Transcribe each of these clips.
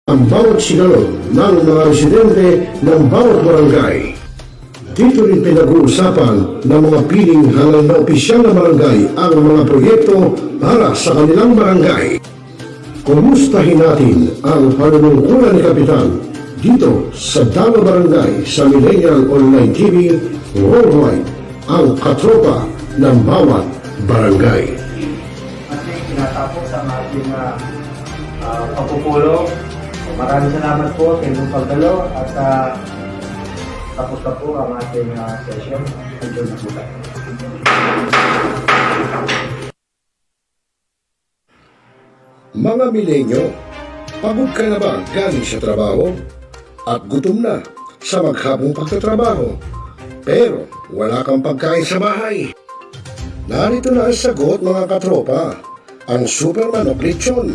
ang bawat sigalot ng mga residente ng bawat barangay. Dito rin pinag-uusapan ng mga piling halal na opisyal na barangay ang mga proyekto para sa kanilang barangay. Kumustahin natin ang panunungkulan ni Kapitan dito sa Dalo Barangay sa Millennial Online TV Worldwide, ang katropa ng bawat barangay. Ating tinatapos ang ating pagpupulong. Maraming salamat po sa inyong pagdalo at tapos na po ang ating session. Enjoy na po tayo. Mga milenyo, pagod ka na ba galing sa trabaho? At gutom na sa maghabong pagtatrabaho, pero wala kang pagkain sa bahay? Narito na ang sagot, mga katropa, ang Super Manok Lechon.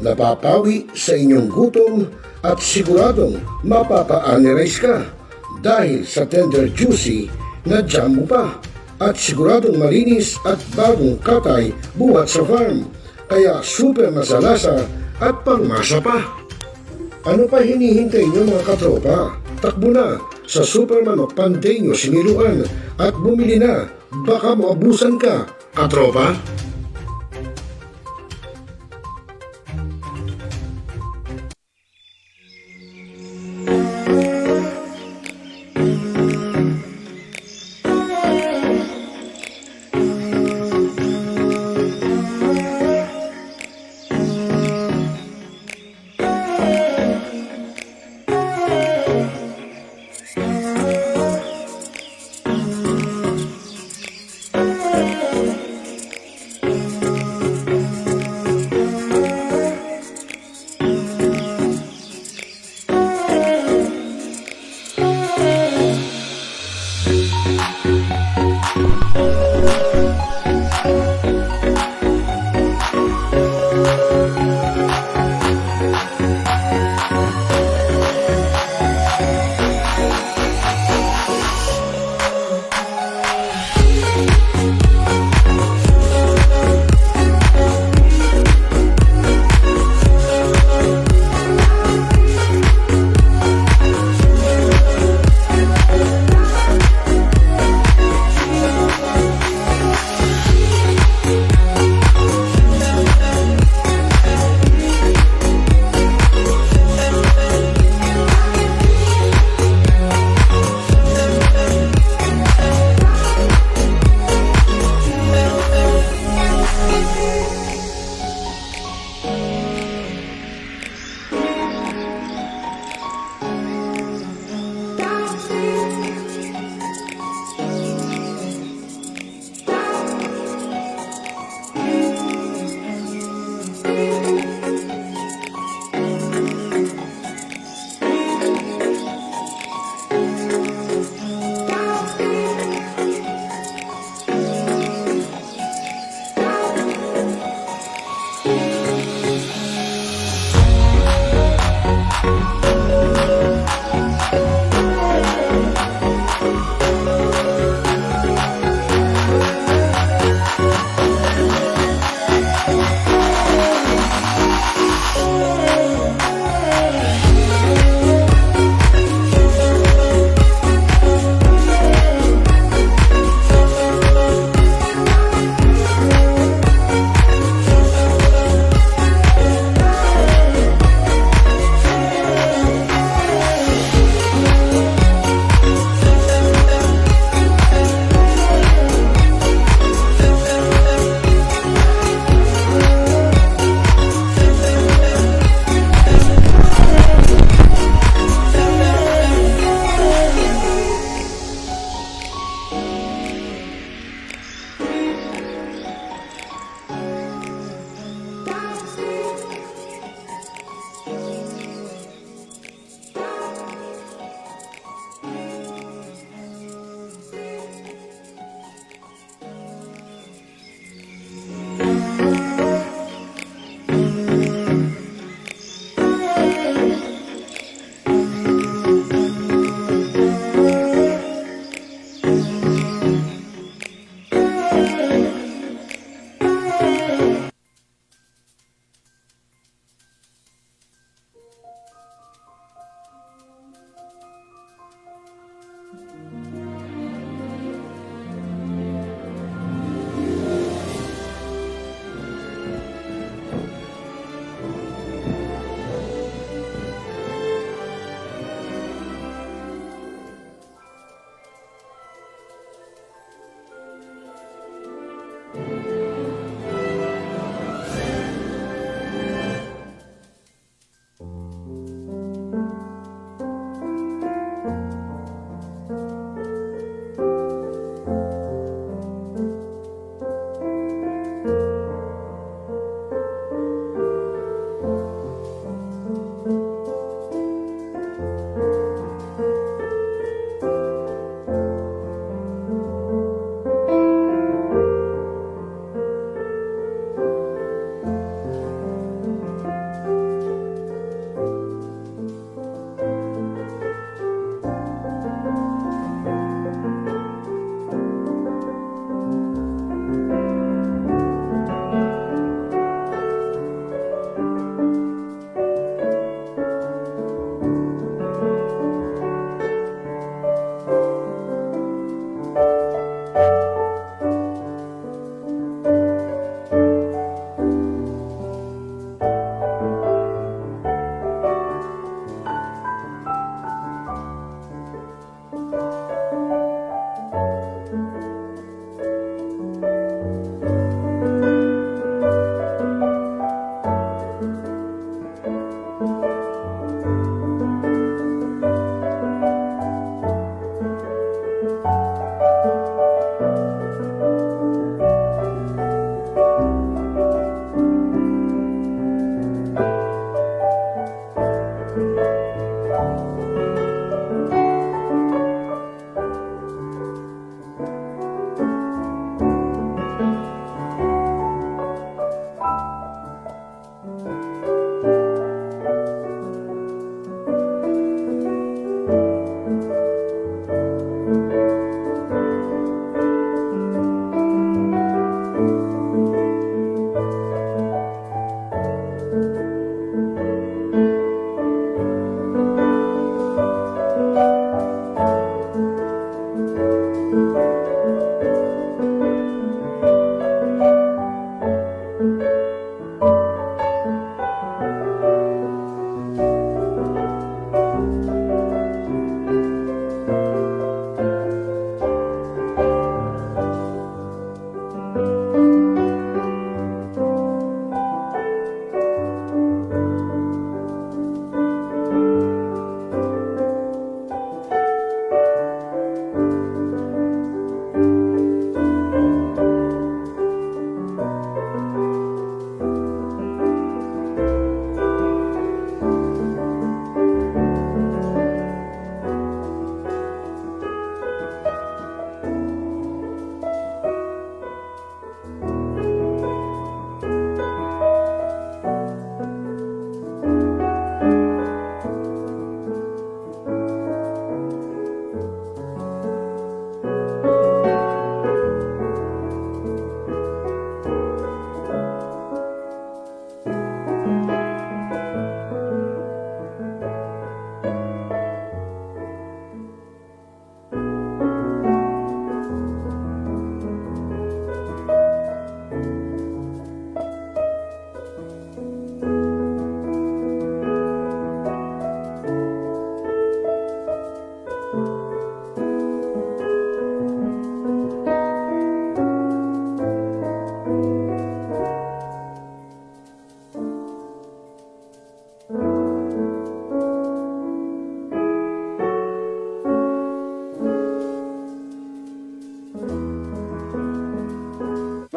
Napapawi sa inyong gutom at siguradong mapapa-anirize ka dahil sa tender juicy na jam mo pa at siguradong malinis at bagong katay buhat sa farm, kaya super masalasa at pangmasa pa. Ano pa hinihintay nyo, mga katropa? Takbo na sa Super Manok Panteño Siniluan at bumili na, baka maabusan ka, katropa.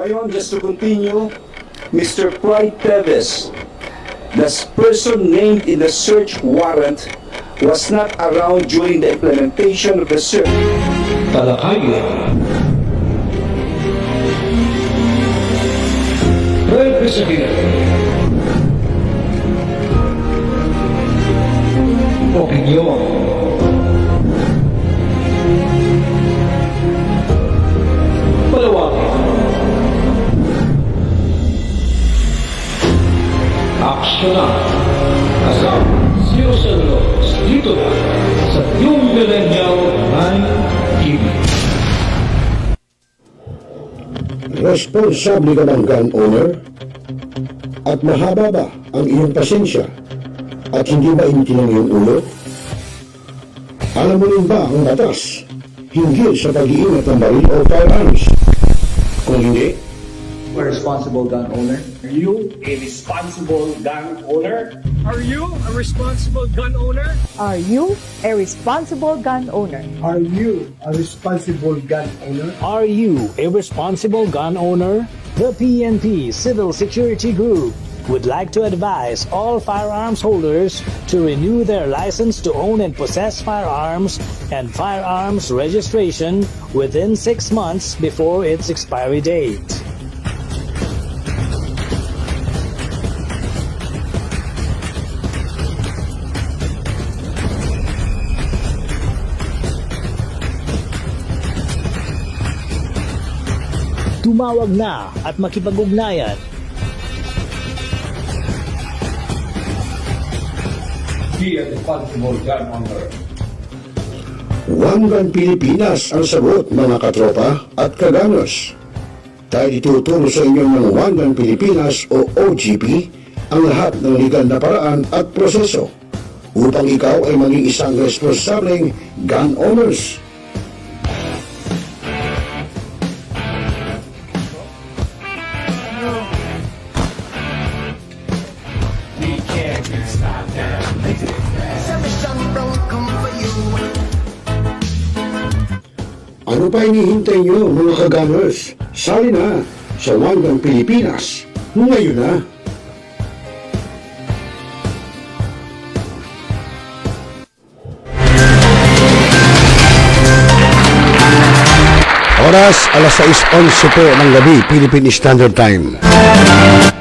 Ngayon, just to continue, Mr. Clyde Teves, the person named in the search warrant, was not around during the implementation of the search. Talakaya. Representative. Opinion. Palawak. Aksyonan. Asal 00 dito na sa New Millennial 9 Responsable ka bang gun owner? At mahaba ba ang iyong pasensya? At hindi ba initin ang iyong ulo? Alam mo rin ba ang batas hinggil sa pag-iingat ng baril o firearms? Kung hindi, A responsible gun owner. Are you a responsible gun owner? Are you a responsible gun owner? Are you a responsible gun owner? Are you a responsible gun owner? Are you a responsible gun owner? The PNP Civil Security Group would like to advise all firearms holders to renew their license to own and possess firearms and firearms registration within 6 months before its expiry date. Tumawag na at makipag-ugnayan. Be a responsible gun owner. One Gun Pilipinas ang sagot, mga katropa at kaganos. Tayo ituturo sa inyo ng One Gun Pilipinas o OGP ang lahat ng legal na paraan at proseso upang ikaw ay maging isang responsableng gun owners. Ano pa hinihintay nyo, mga kaganers? Sali na sa One Gun Pilipinas ngayon na. Oras, alas 6:11 po ng gabi, Philippine Standard Time.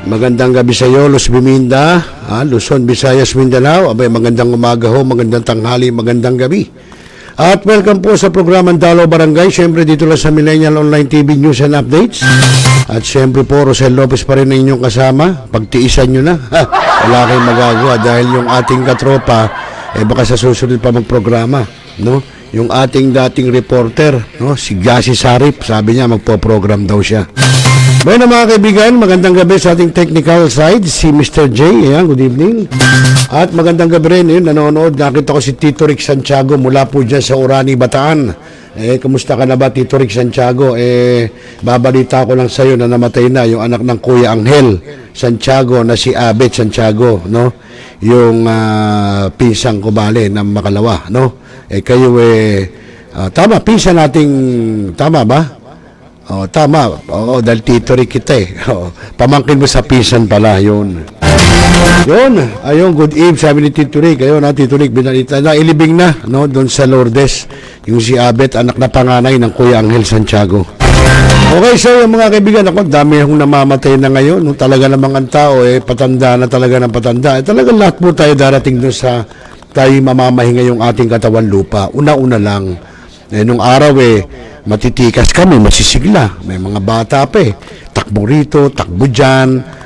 Magandang gabi sa iyo, Los Biminda, Luzon, Visayas, Mindanao. Abay, magandang umaga ho, magandang tanghali, magandang gabi. At welcome po sa programang Dalo Barangay. Siyempre dito lang sa Millennial Online TV News and Updates. At siyempre po, Rosel Lopez pa rin ang inyong kasama. Pagtiisan nyo na. Wala kayong magagawa dahil yung ating katropa, baka sa susunod pa magprograma, no? Yung ating dating reporter, no, si Gassy Sarip, sabi niya magpo-program daw siya. Bueno mga kaibigan, magandang gabi sa ating technical side, si Mr. J. Ayan, good evening. At magandang gabi rin, nanonood, nakita ko si Tito Rick Santiago mula po dyan sa Orani, Bataan. Kumusta ka na ba, Tito Rick Santiago? Babalita ko lang sa'yo na namatay na yung anak ng Kuya Angel Santiago na si Abet Santiago, no? Yung pinsang Kubale ng Makalawa, no? Kayo tama, pinsan nating, tama ba? Tama. Dahil Tito Rick kita pamangkin mo sa pinsan pala, yun. Yun, ayun, good eve, sabi ni Tito Rick. Ayun, Tito Rick, binalita na, ilibing na, no, doon sa Lourdes, yung si Abet, anak na panganay ng Kuya Angel Santiago. Okay, so yung mga kaibigan, ako, dami akong namamatay na ngayon. Nung talaga namang ang tao, patanda na talaga ng patanda. Talagang lahat po tayo darating doon sa tayo mamamahinga yung ating katawan lupa. Una-una lang. Nung araw, matitikas kami, masisigla. May mga bata pa takbo rito, takbo dyan,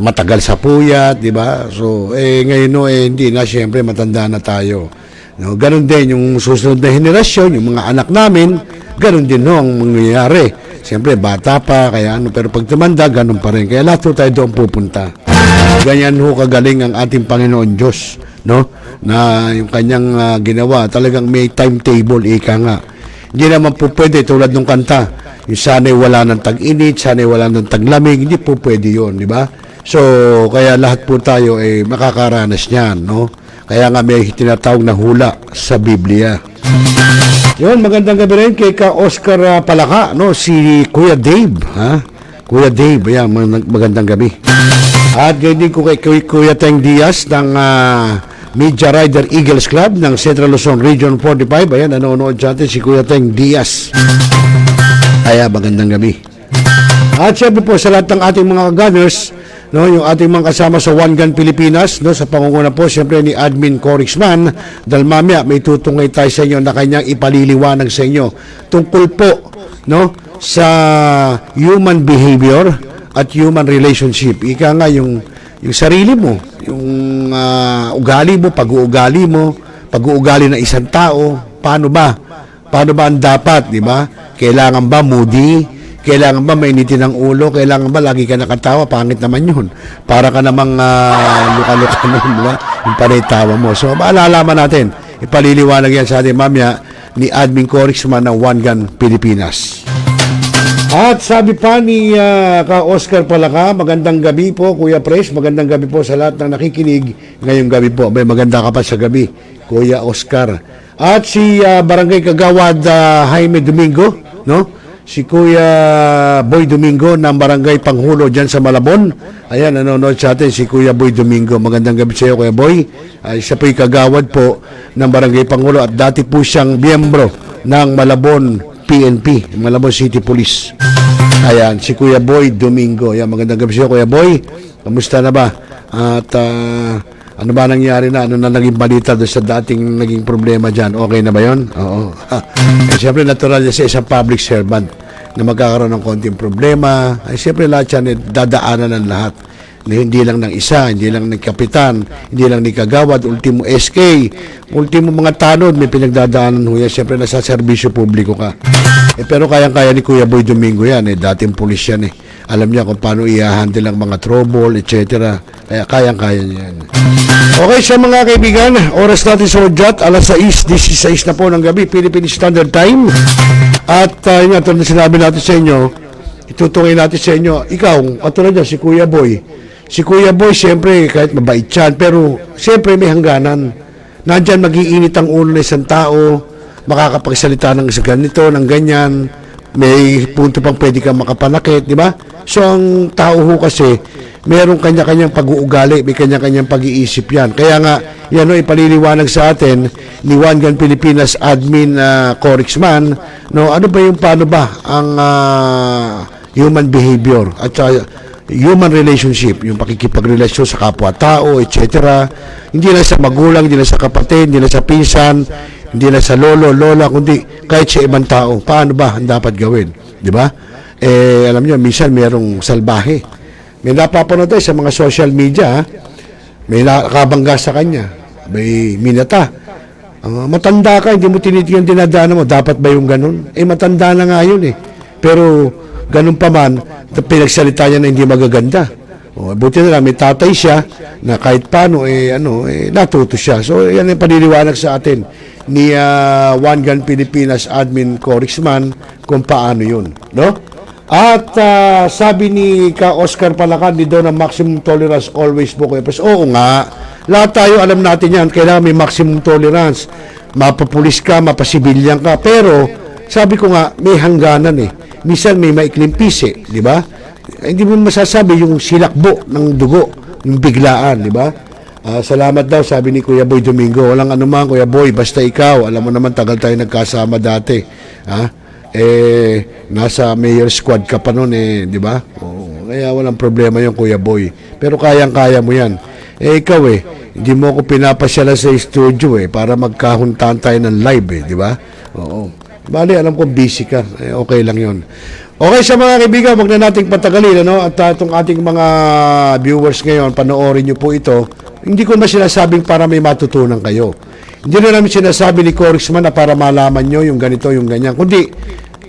matagal sa puyat, di ba? So, ngayon hindi na, syempre, matanda na tayo. No, ganun din yung susunod na henerasyon, yung mga anak namin, ganun din ang mangyayari. Siyempre, bata pa, kaya pero pag tumanda, ganun pa rin. Kaya lahat tayo doon pupunta. Ganyan ho kagaling ang ating Panginoon Diyos, no? Na yung kanyang ginawa, talagang may timetable, ika nga. Hindi naman po pwede, tulad ng kanta, yung sana'y wala ng tag-init, sana'y wala ng taglamig, hindi po pwede yun, di ba? So, kaya lahat po tayo makakaranas niyan, no? Kaya nga may tinatawag na hula sa Biblia. Yun, magandang gabi rin kay ka Oscar Palaka, no? Si Kuya Dave, Kuya Dave, ayan, magandang gabi. At ganyan din ko kay Kuya Teng Diaz ng Media Rider Eagles Club ng Central Luzon Region 45. Ayan, nanonood sa atin si Kuya Teng Diaz. Kaya magandang gabi. At syempre po sa lahat ng ating mga gunners, no, yung ating mga kasama sa One Gun Pilipinas, no, sa pangunguna po syempre ni Admin Corixman, dahil mamaya may tutungay tayo sa inyo na kanyang ipaliliwanag sa inyo tungkol po, no, sa human behavior at human relationship. Ika nga yung sarili mo, yung ugali mo, pag-uugali ng isang tao, paano ba ang dapat, di ba? Kailangan ba moody? Kailangan ba mainitin ang ulo? Kailangan ba lagi ka nakatawa? Pangit naman yun. Para ka namang luka-luka nun, di ba? Yung panay tawa mo. So, maalalaman natin. Ipaliliwanag yan sa atin mamaya ni Admin Corixman ng One Gun Pilipinas. At sabi pa ni ka Oscar Palaka, magandang gabi po Kuya Pres, magandang gabi po sa lahat ng nakikinig ngayong gabi po. May maganda ka pa sa gabi, Kuya Oscar. At si Barangay Kagawad Jaime Domingo, no? Si Kuya Boy Domingo ng Barangay Panghulo dyan sa Malabon. Ayan, nanonood sa atin si Kuya Boy Domingo. Magandang gabi sa iyo, Kuya Boy. Siya po'y kagawad po ng Barangay Panghulo at dati po siyang miyembro ng Malabon PNP, Malabon City Police. Ayan, si Kuya Boy Domingo. Ayan, magandang gabi sa iyo, Kuya Boy. Kamusta na ba? At ano ba nangyari na? Ano na naging balita doon sa dating naging problema dyan? Okay na ba yun? Oo. Siyempre, natural niya sa isang public servant na magkakaroon ng konting problema. Ay, siyempre, lahat yan, dadaanan ng lahat. Hindi lang ng isa, hindi lang ng kapitan, hindi lang ni kagawad, ultimo SK, ultimo mga tanod, may pinagdadaanan ho yan. Siyempre, nasa serbisyo publiko ka. Pero kayang-kaya ni Kuya Boy Domingo yan, dating pulis yan Alam niya kung paano i-handle ang mga trouble, etc. Kaya kayang-kaya niya yan. Okay, sa mga kaibigan, oras natin sa Udyat, alas 6:16 na po ng gabi, Philippine Standard Time. At yun nga, tulad na sinabi natin sa inyo, itutungin natin sa inyo, ikaw, katulad niya, si Kuya Boy. Si Kuya Boy, siyempre, kahit mabait yan, pero siyempre may hangganan. Nandyan mag-iinit ang ulo ng isang tao, makakapagsalita ng isa ganito, ng ganyan, may punto pang pwede kang makapanakit, di ba? So, ang tao ho kasi, merong kanya-kanyang pag-uugali, may kanya-kanyang pag-iisip yan. Kaya nga, yan o, ipaliliwanag sa atin ni One Gun Pilipinas Admin Corixman, no, ano ba yung paano ba ang human behavior at human relationship, yung pakikipagrelasyon sa kapwa-tao, etc. Hindi lang sa magulang, hindi lang sa kapatid, hindi lang sa pinsan, hindi lang sa lolo, lola, kundi kahit sa ibang tao. Paano ba ang dapat gawin? Di ba? Alam niyo, minsan mayroong salbahe. May napapanood tayo sa mga social media, may nakabangga sa kanya, may minata. Matanda ka, hindi mo tinitingnan dinadaanan mo, dapat ba yung ganun? Matanda na nga yun Pero, ganun pa man, pinagsalita niya na hindi magaganda. Buti na lang, may tatay siya na kahit paano, natuto siya. So, yan ang paniliwanag sa atin ni One Gun Pilipinas Admin Corixman kung paano yun. No? At sabi ni ka Oscar Palacan, di daw na maximum tolerance always po kayo. Oo nga, lahat tayo alam natin yan, kailangan may maximum tolerance. Mapapulis ka, mapasibilyan ka, pero sabi ko nga, may hangganan Minsan may maikling pisi, di ba? Hindi mo masasabi yung silakbo ng dugo, yung biglaan, di ba? Salamat daw, sabi ni Kuya Boy Domingo. Walang anuman, Kuya Boy, basta ikaw. Alam mo naman, tagal tayo nagkasama dati. Nasa mayor squad ka pa noon di ba? Kaya walang problema yung Kuya Boy. Pero kayang-kaya mo yan. Ikaw hindi mo ako pinapasyalan sa studio para magkahuntahan tayo ng live di ba? Oo. Bali, alam ko busy ka. Okay lang yun. Okay, sa mga kaibigan, wag na nating patagalin, At itong ating mga viewers ngayon, panoorin nyo po ito. Hindi ko na sinasabing para may matutunan kayo. Hindi na namin sinasabi ni Corixman na para malaman nyo yung ganito, yung ganyan. Kundi,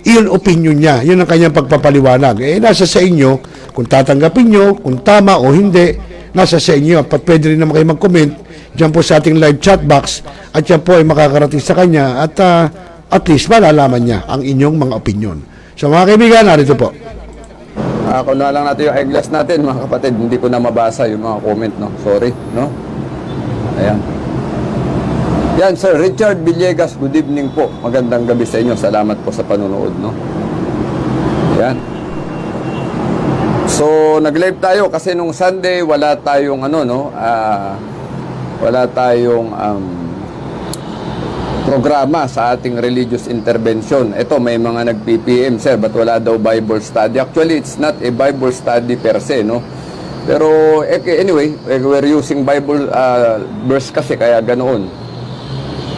iyon opinion niya. Yun ang kanyang pagpapaliwanag. Nasa sa inyo, kung tatanggapin nyo, kung tama o hindi, nasa sa inyo. At pwede rin naman kayo mag-comment dyan po sa ating live chat box. At yan po ay makakarating sa kanya. At least malalaman niya ang inyong mga opinion. So mga kaibigan, narito po. Kung na lang natin yung eyeglass natin, mga kapatid, hindi ko na mabasa yung mga comment, Sorry, Ayan. Yan, Sir Richard Villegas, good evening po. Magandang gabi sa inyo. Salamat po sa panonood, Ayan. So, nag-live tayo kasi nung Sunday, wala tayong, wala tayong programa sa ating religious intervention. Ito, may mga nag-PPM, sir, but wala daw Bible study. Actually, it's not a Bible study per se, Pero, anyway, we're using Bible verse kasi, kaya ganoon.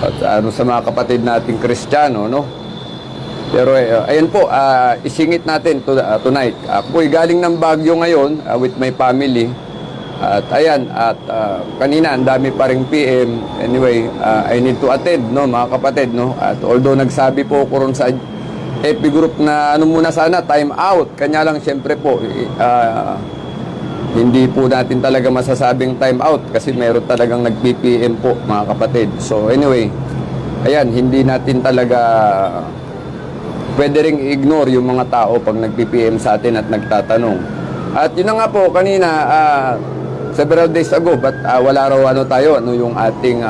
At sa mga kapatid nating Kristiyano, Pero, ayan po, isingit natin tonight. Ako'y galing ng Baguio ngayon with my family. At ayan, kanina ang dami pa ring PM. Anyway, I need to attend, mga kapatid, At although nagsabi po ko ron sa FB group na ano muna sana, time out. Kanya lang siyempre po, hindi po natin talaga masasabing time out kasi meron talagang nag-PPM po mga kapatid. So anyway, ayan, hindi natin talaga pwede ring ignore yung mga tao pag nag-PPM sa atin at nagtatanong. At yun na nga po kanina, several days ago, but wala raw yung ating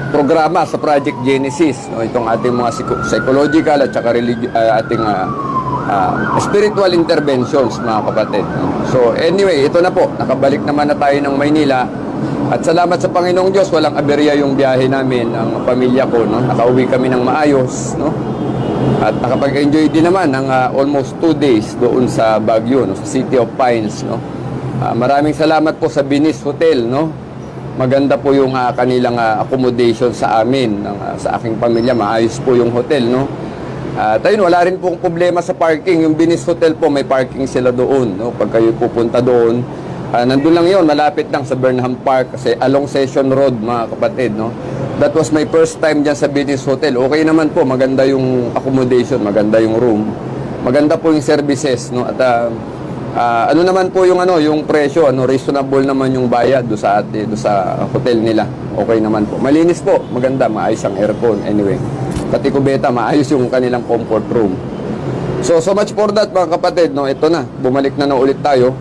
programa sa Project Genesis, no? Itong ating mga psychological at saka ating spiritual interventions mga kapatid, no? So anyway, ito na po, nakabalik naman na tayo ng Maynila at salamat sa Panginoong Diyos, walang aberya yung biyahe namin, ang pamilya ko, no? Nakauwi kami ng maayos, no? At nakapag-enjoy din naman ng almost 2 days doon sa Baguio, no? Sa City of Pines, no? Maraming salamat po sa Binis Hotel, no? Maganda po yung kanilang accommodation sa amin, sa aking pamilya. Maayos po yung hotel, no? At ayun, wala rin pong problema sa parking. Yung Binis Hotel po, may parking sila doon, no? Pag kayo pupunta doon, nandun lang yun, malapit lang sa Burnham Park, kasi along Session Road, mga kapatid, no? That was my first time dyan sa Binis Hotel. Okay naman po, maganda yung accommodation, maganda yung room, maganda po yung services, no? At ano naman po yung yung presyo, reasonable naman yung bayad do sa hotel nila. Okay naman po. Malinis po, maganda, maayos ang aircon. Anyway, pati kubeta, maayos yung kanilang comfort room. So much for that mga kapatid, no. Ito na, bumalik na ulit tayo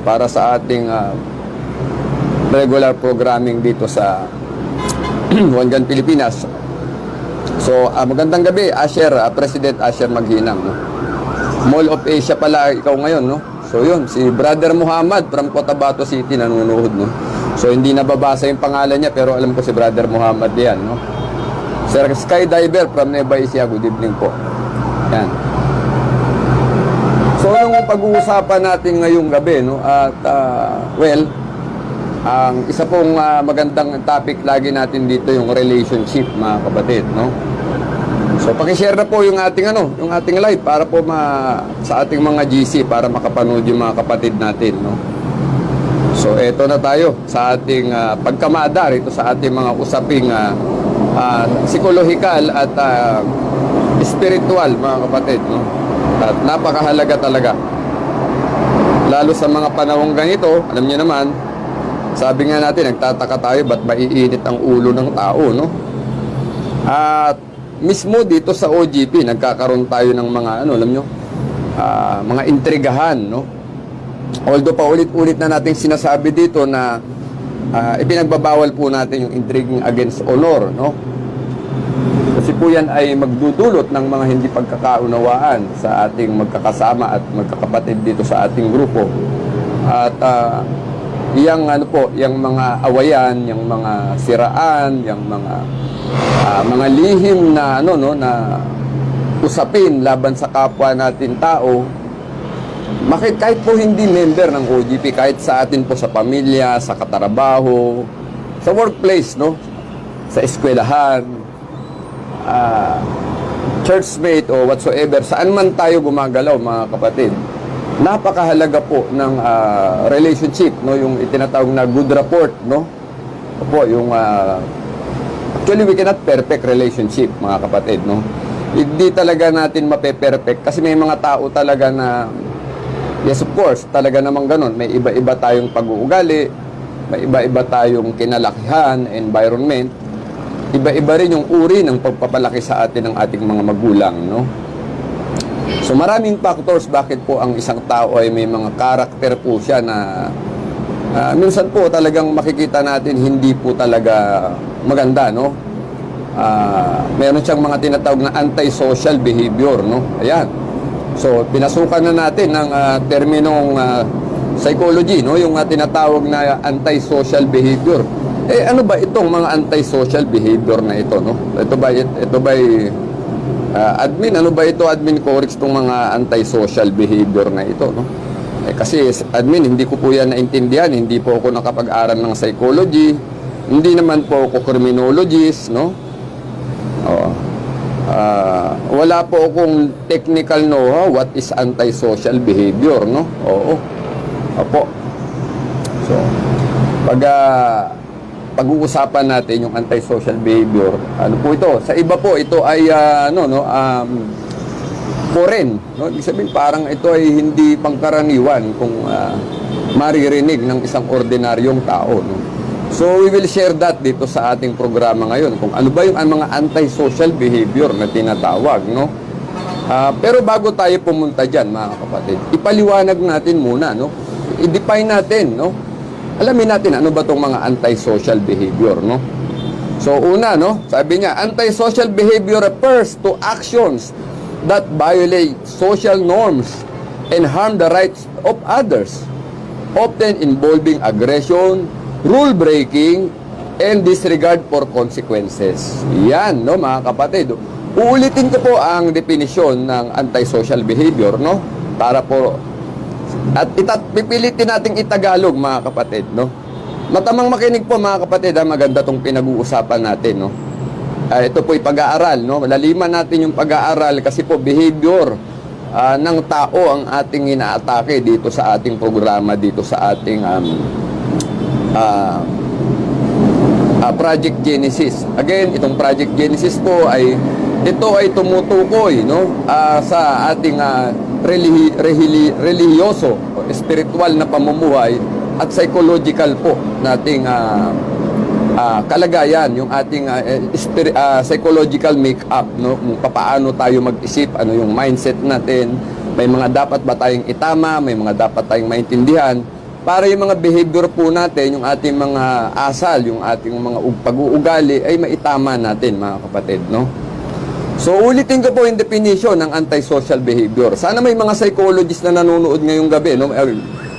para sa ating regular programming dito sa One Gun Pilipinas. So magandang gabi, Asher, President Asher Maghinang, no. Mall of Asia pala ikaw ngayon, no? So yun, si Brother Muhammad from Cotabato City nanonood, no? So hindi nababasa yung pangalan niya pero alam ko si Brother Muhammad yan, no? Sir Skydiver from Nueva Ecija, good evening po. Yan. So yung pag-uusapan natin ngayong gabi, no? At ang isa pong magandang topic lagi natin dito yung relationship, mga kapatid, no? So paki-share na po yung ating live para po sa ating mga GC para makapanood yung mga kapatid natin, no. So eto na tayo sa ating pagkamada rito sa ating mga usaping psikolohikal at spiritual, mga kapatid, no. At napakahalaga talaga. Lalo sa mga panahong ganito, alam niyo naman, sabi nga natin, nagtataka tayo ba't maiinit ang ulo ng tao, no. At mismo dito sa OGP, nagkakaroon tayo ng mga, alam nyo, mga intrigahan, no? Although paulit-ulit na nating sinasabi dito na ipinagbabawal po natin yung intriguing against honor, no? Kasi po yan ay magdudulot ng mga hindi pagkakaunawaan sa ating magkakasama at magkakapatid dito sa ating grupo. At yung mga awayan, yung mga siraan, yung mga lihim na na usapin laban sa kapwa natin tao, kahit po hindi member ng OGP, kahit sa atin po sa pamilya, sa katrabaho, sa workplace, no, sa eskwelahan, churchmate o whatsoever, saan man tayo gumagalaw, mga kapatid, napakahalaga po ng relationship, no, yung itinatawag na good rapport, no. Opo, yung actually, we cannot perfect relationship, mga kapatid, no? Hindi talaga natin mape-perfect kasi may mga tao talaga na, yes, of course, talaga namang ganun. May iba-iba tayong pag-uugali, may iba-iba tayong kinalakihan, environment. Iba-iba rin yung uri ng pagpapalaki sa atin ng ating mga magulang, no? So, maraming factors bakit po ang isang tao ay may mga karakter po siya na minsan po talagang makikita natin hindi po talaga maganda, no? Meron siyang mga tinatawag na antisocial behavior, no? Ayan. So, pinasukan na natin ng terminong psychology, no? Yung tinatawag na antisocial behavior. Ano ba itong mga antisocial behavior na ito, no? Ito ba admin, ano ba ito, admin Corix, itong mga antisocial behavior na ito, no? Kasi admin, hindi ko po yan naintindihan, hindi po ako nakapag-aral ng psychology, hindi naman po ako criminologist, no? Wala po akong technical know-how what is antisocial behavior, no? Oo. Opo. So, pag pag-uusapan natin yung antisocial behavior. Ano po ito? Sa iba po, ito ay foreign. No? Ibig sabihin, parang ito ay hindi pangkaraniwan kung maririnig ng isang ordinaryong tao. No? So, we will share that dito sa ating programa ngayon, kung ano ba yung mga antisocial behavior na tinatawag. No? Pero bago tayo pumunta dyan, mga kapatid, ipaliwanag natin muna, no? I-define natin, no? Alamin natin ano ba itong mga antisocial behavior, no? So, una, no? Sabi niya, antisocial behavior refers to actions that violate social norms and harm the rights of others, often involving aggression, rule breaking, and disregard for consequences. Yan, no, mga kapatid. Uulitin ko po ang definisyon ng antisocial behavior, no? Para po, at pipilitin nating itagalog, mga kapatid, no? Matamang makinig po, mga kapatid, maganda tong pinag-uusapan natin, no? Ito po pag-aaral, no? Malaliman natin yung pag-aaral kasi po behavior ng tao ang ating inaatake dito sa ating programa, dito sa ating Project Genesis. Again, itong Project Genesis po ay tumutukoy, no? Sa ating religyoso, spiritual na pamumuhay at psychological po nating kalagayan, yung ating psychological make-up, no? Kung paano tayo mag-isip, ano yung mindset natin, may mga dapat ba tayong itama, may mga dapat tayong maintindihan, para yung mga behavior po natin, yung ating mga asal, yung ating mga pag-uugali, ay maitama natin, mga kapatid, no? So, ulitin ko po yung definition ng antisocial behavior. Sana may mga psychologists na nanonood ngayong gabi, no?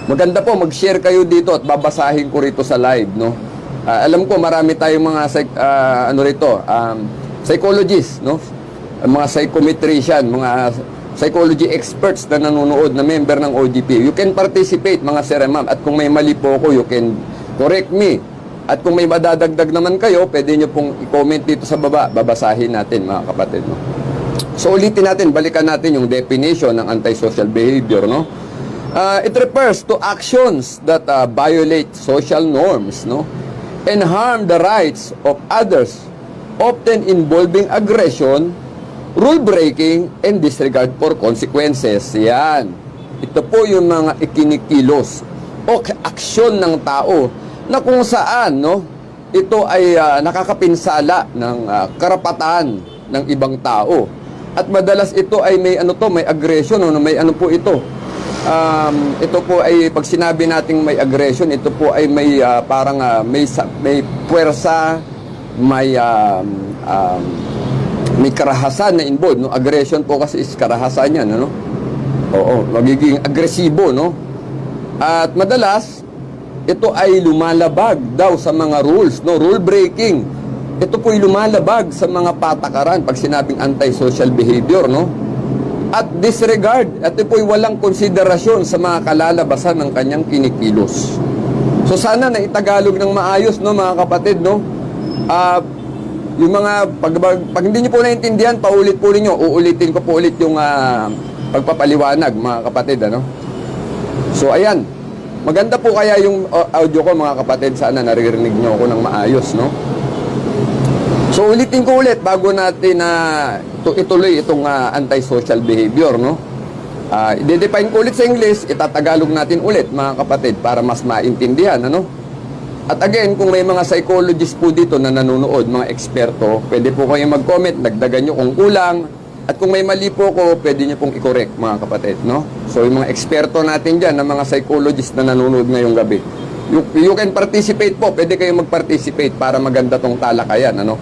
Maganda po, mag-share kayo dito at babasahin ko rito sa live, no? Alam ko marami tayong mga psychologists, no? Mga psychometrician, mga psychology experts na nanonood na member ng OGP. You can participate, mga sir and ma'am, at kung may mali po ako, you can correct me. At kung may madadagdag naman kayo, pwede nyo pong i-comment dito sa baba, babasahin natin, mga kapatid, no? So ulitin natin, balikan natin yung definition ng antisocial behavior, no? It refers to actions that violate social norms, no? And harm the rights of others, often involving aggression, rule breaking, and disregard for consequences. Yan. Ito po yung mga ikinikilos o aksyon ng tao na kung saan, no, ito ay nakakapinsala ng karapatan ng ibang tao. At madalas ito ay may may aggression, no, may po ito. Ito po ay pag sinabi nating may aggression, ito po ay may may puwersa, may karahasan na involved, no? Aggression po kasi is karahasan yan, ano? Oo, magiging agresibo, no? At madalas ito ay lumalabag daw sa mga rules, no? Rule breaking. Ito po ay lumalabag sa mga patakaran pag sinabing antisocial behavior, no? At disregard, at ito po ay walang konsiderasyon sa mga kalalabasan ng kanyang kinikilos. So sana na itagalog ng maayos, no, mga kapatid, no? Yung mga pag hindi niyo po naintindihan, paulit po niyo, uulitin ko po ulit yung pagpapaliwanag, mga kapatid, ano? So ayan. Maganda po kaya yung audio ko, mga kapatid, sana naririnig niyo ako ng maayos, no? So ulitin ko ulit bago natin ituloy itong antisocial behavior, no? I-define ko ulit sa English, itatagalog natin ulit, mga kapatid, para mas maintindihan, ano? At again, kung may mga psychologists po dito na nanonood, mga eksperto, pwede po kayong mag-comment, dagdagan nyo kung kulang. At kung may mali po ko, pwede nyo pong i-correct, mga kapatid, no? So, yung mga eksperto natin dyan, na mga psychologists na nanonood ngayong gabi, you can participate po, pwede kayong mag-participate para maganda tong talakayan, ano?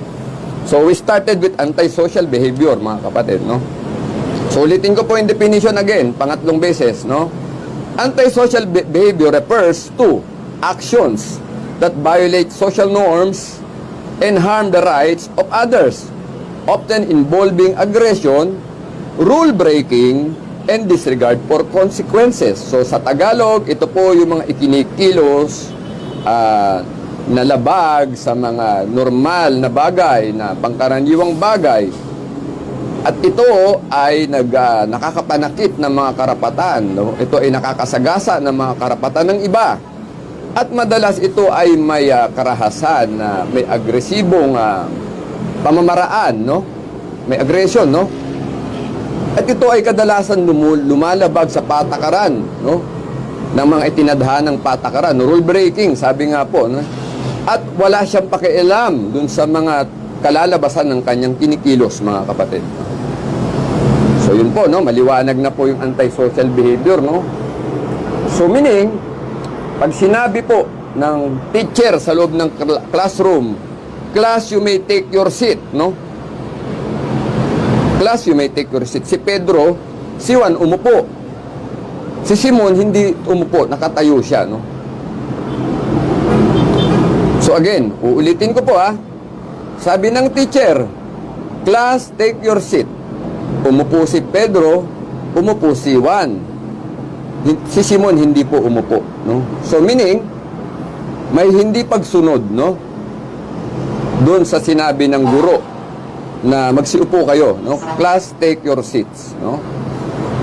So, we started with antisocial behavior, mga kapatid, no? So, ulitin ko po yung definition again, pangatlong beses, no? Antisocial behavior refers to actions that violate social norms and harm the rights of others, often involving aggression, rule breaking, and disregard for consequences. So sa Tagalog, ito po yung mga ikinikilos na labag sa mga normal na bagay, na pangkaraniwang bagay. At ito ay nakakapanakit ng mga karapatan, no? Ito ay nakakasagasa ng mga karapatan ng iba. At madalas ito ay may karahasan na may agresibong pamamaraan, no? May aggression, no? At ito ay kadalasan lumalabag sa patakaran, no? Ng mga itinadhanang patakaran, rule breaking, sabi nga po, no? At wala siyang pakialam dun sa mga kalalabasan ng kanyang kinikilos, mga kapatid. So yun po, no? Maliwanag na po yung antisocial behavior, no? So meaning, pag sinabi po ng teacher sa loob ng classroom, class, you may take your seat, no? Class, you may take your seat. Si Pedro, si Juan umupo. Si Simon hindi umupo, nakatayo siya, no? So again, uulitin ko po Sabi ng teacher, class, take your seat. Umupo si Pedro, umupo si Juan. Si Simon hindi po umupo, no? So meaning, may hindi pagsunod, no? Doon sa sinabi ng guro na magsiupo kayo, no? Class, take your seats, no?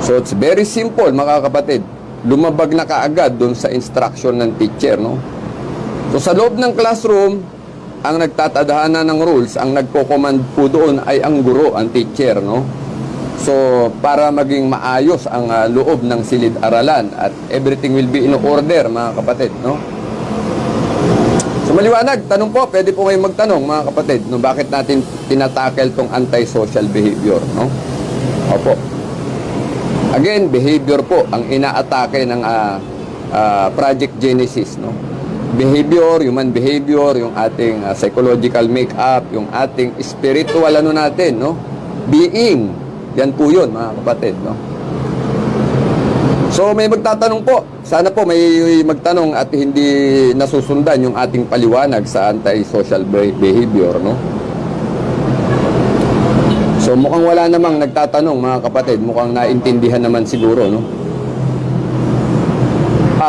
So it's very simple, mga kapatid. Lumabag na kaagad doon sa instruction ng teacher, no? So sa loob ng classroom, ang nagtatadhana ng rules, ang nagko-command po doon ay ang guro, ang teacher, no? So para maging maayos ang loob ng silid-aralan at everything will be in order, mga kapatid, no? So maliwanag, tanong po, pwede po kayong magtanong, mga kapatid, no, bakit natin tinatakel tong antisocial behavior, no? Opo. Again, behavior po ang inaatake ng Project Genesis, no? Behavior, human behavior, yung ating psychological makeup, yung ating spiritual natin, no? Being. Yan po yun, mga kapatid, no? So may magtatanong po, sana po may magtanong at hindi nasusundan yung ating paliwanag sa antisocial behavior, no? So mukhang wala namang nagtatanong, mga kapatid, mukhang naintindihan naman siguro, no?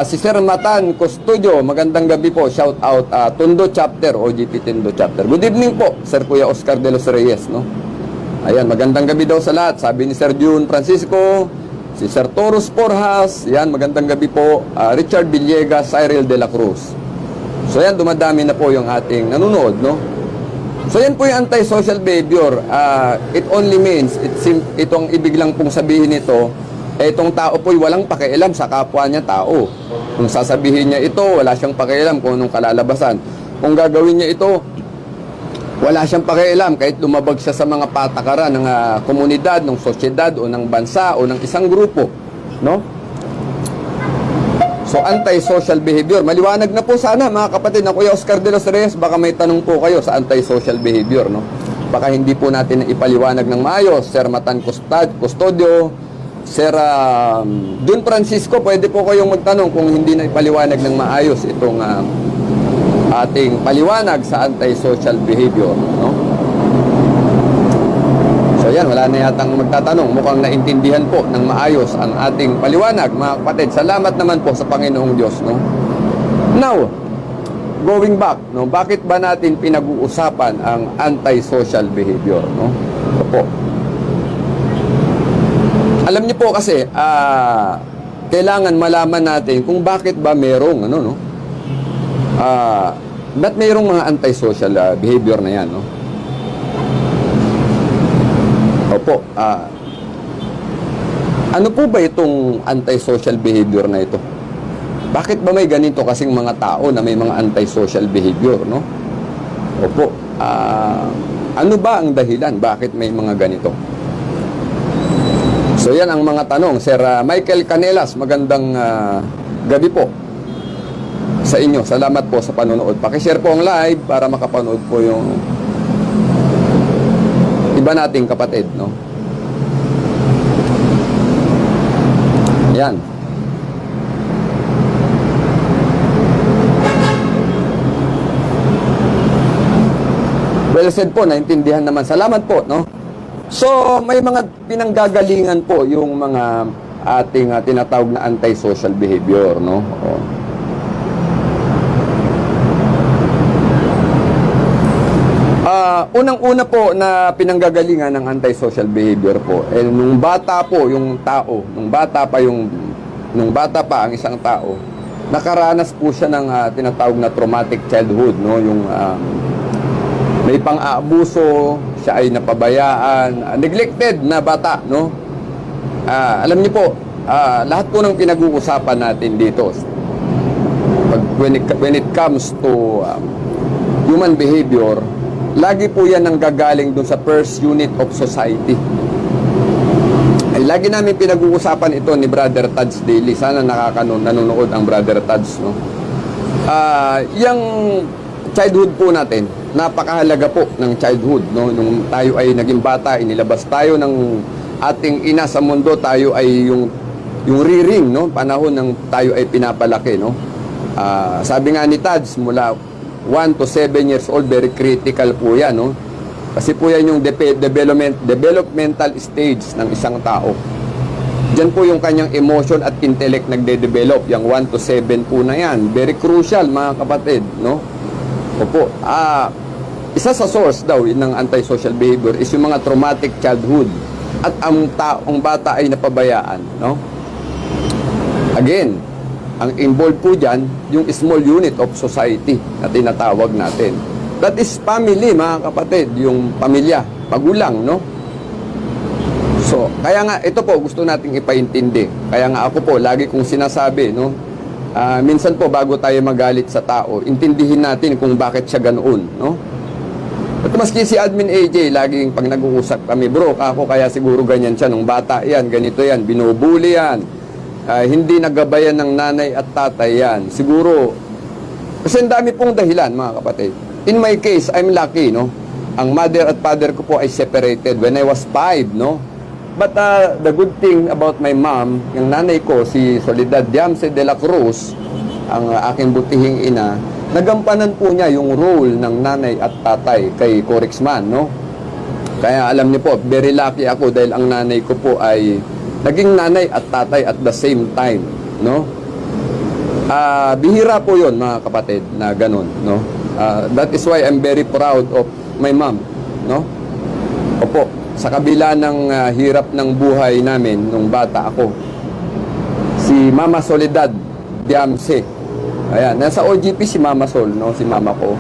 Si Sir Matan Custodio, magandang gabi po, shout out, Tondo Chapter, OGP Tondo Chapter. Good evening po, Sir Kuya Oscar de los Reyes, no? Ayan, magandang gabi daw sa lahat, sabi ni Sir June Francisco, si Sir Torus Porjas, yan, magandang gabi po, Richard Villegas, Cyril de la Cruz. So yan, dumadami na po yung ating nanonood, no? So yan po yung antisocial behavior. It only means, itong ibig lang pong sabihin nito, itong tao po'y walang pakialam sa kapwa niya tao. Kung sasabihin niya ito, wala siyang pakialam kung anong kalalabasan. Kung gagawin niya ito, wala siyang pakialam kahit lumabag siya sa mga patakaran ng komunidad, ng sosyedad, o ng bansa, o ng isang grupo, no? So, antisocial behavior. Maliwanag na po sana, mga kapatid, na Kuya Oscar de los Reyes, baka may tanong po kayo sa antisocial behavior, no? Baka hindi po natin ipaliwanag ng maayos. Sir Matan Custodio, Sir Jun Francisco, pwede po kayong magtanong kung hindi na ipaliwanag ng maayos itong ating paliwanag sa antisocial behavior, no? So yan, wala na yatang magtatanong. Mukhang naintindihan po ng maayos ang ating paliwanag, mga kapatid. Salamat naman po sa Panginoong Diyos, no? Now, going back, no, bakit ba natin pinag-uusapan ang antisocial behavior, no? Ito po. Alam niyo po kasi, kailangan malaman natin kung bakit ba merong, ano, no? Ba't mayroong mga antisocial behavior na yan, no? Opo, ano po ba itong antisocial behavior na ito? Bakit ba may ganito kasing mga tao na may mga antisocial behavior, no? Opo, ano ba ang dahilan? Bakit may mga ganito? So yan ang mga tanong. Sir Michael Canelas, magandang gabi po sa inyo. Salamat po sa panonood. Pakishare po ang live para makapanood po yung iba nating kapatid, no? Yan. Well said po, naintindihan naman. Salamat po, no? So, may mga pinanggagalingan po yung mga ating tinatawag na antisocial behavior, no? Unang-una po na pinanggagalingan ng antisocial behavior po, nung bata po yung tao, nung bata pa ang isang tao, nakaranas po siya ng tinatawag na traumatic childhood, no? Yung may pang-aabuso, siya ay napabayaan, neglected na bata, no? Alam niyo po, lahat po ng pinag-uusapan natin dito, when it comes to human behavior, lagi po yan ang gagaling dun sa first unit of society. Ay, lagi namin pinag-uusapan ito ni Brother Tads Daily. Sana nanonood ang Brother Tads, no? Yung childhood po natin, napakahalaga po ng childhood, no? Nung tayo ay naging bata, inilabas tayo ng ating ina sa mundo, tayo ay yung rearing, no? Panahon ng tayo ay pinapalaki, no? Sabi nga ni Tads, mula 1 to 7 years old, very critical po yan, no? Kasi po yan yung developmental stage ng isang tao. Diyan po yung kanyang emotion at intellect nagde-develop. Yung 1 to 7 po na yan. Very crucial, mga kapatid, no? Opo. Isa sa source daw ng antisocial behavior is yung mga traumatic childhood at ang taong bata ay napabayaan, no? Again, ang involved po dyan, yung small unit of society na tinatawag natin. That is family, mga kapatid, yung pamilya, magulang, no? So, kaya nga, ito po, gusto nating ipaintindi. Kaya nga ako po, lagi kong sinasabi, no? Minsan po, bago tayo magalit sa tao, intindihin natin kung bakit siya ganoon, no? At maski si Admin AJ, laging pag nag-uusap kami, bro, ako kaya siguro ganyan siya, nung bata yan, ganito yan, binubuli yan, hindi nagabayan ng nanay at tatay yan. Siguro, kasi ang dami pong dahilan, mga kapatid. In my case, I'm lucky, no? Ang mother at father ko po ay separated when I was 5, no? But the good thing about my mom, yung nanay ko, si Soledad Diamse de la Cruz, ang aking butihing ina, nagampanan po niya yung role ng nanay at tatay kay Corixman, no? Kaya alam niyo po, very lucky ako dahil ang nanay ko po ay naging nanay at tatay at the same time, no? Bihira po yun, mga kapatid, na ganun, no? That is why I'm very proud of my mom, no? Opo, sa kabila ng hirap ng buhay namin nung bata ako, si Mama Soledad Diamse, ayan, nasa OGP si Mama Sol, no? Si mama ko.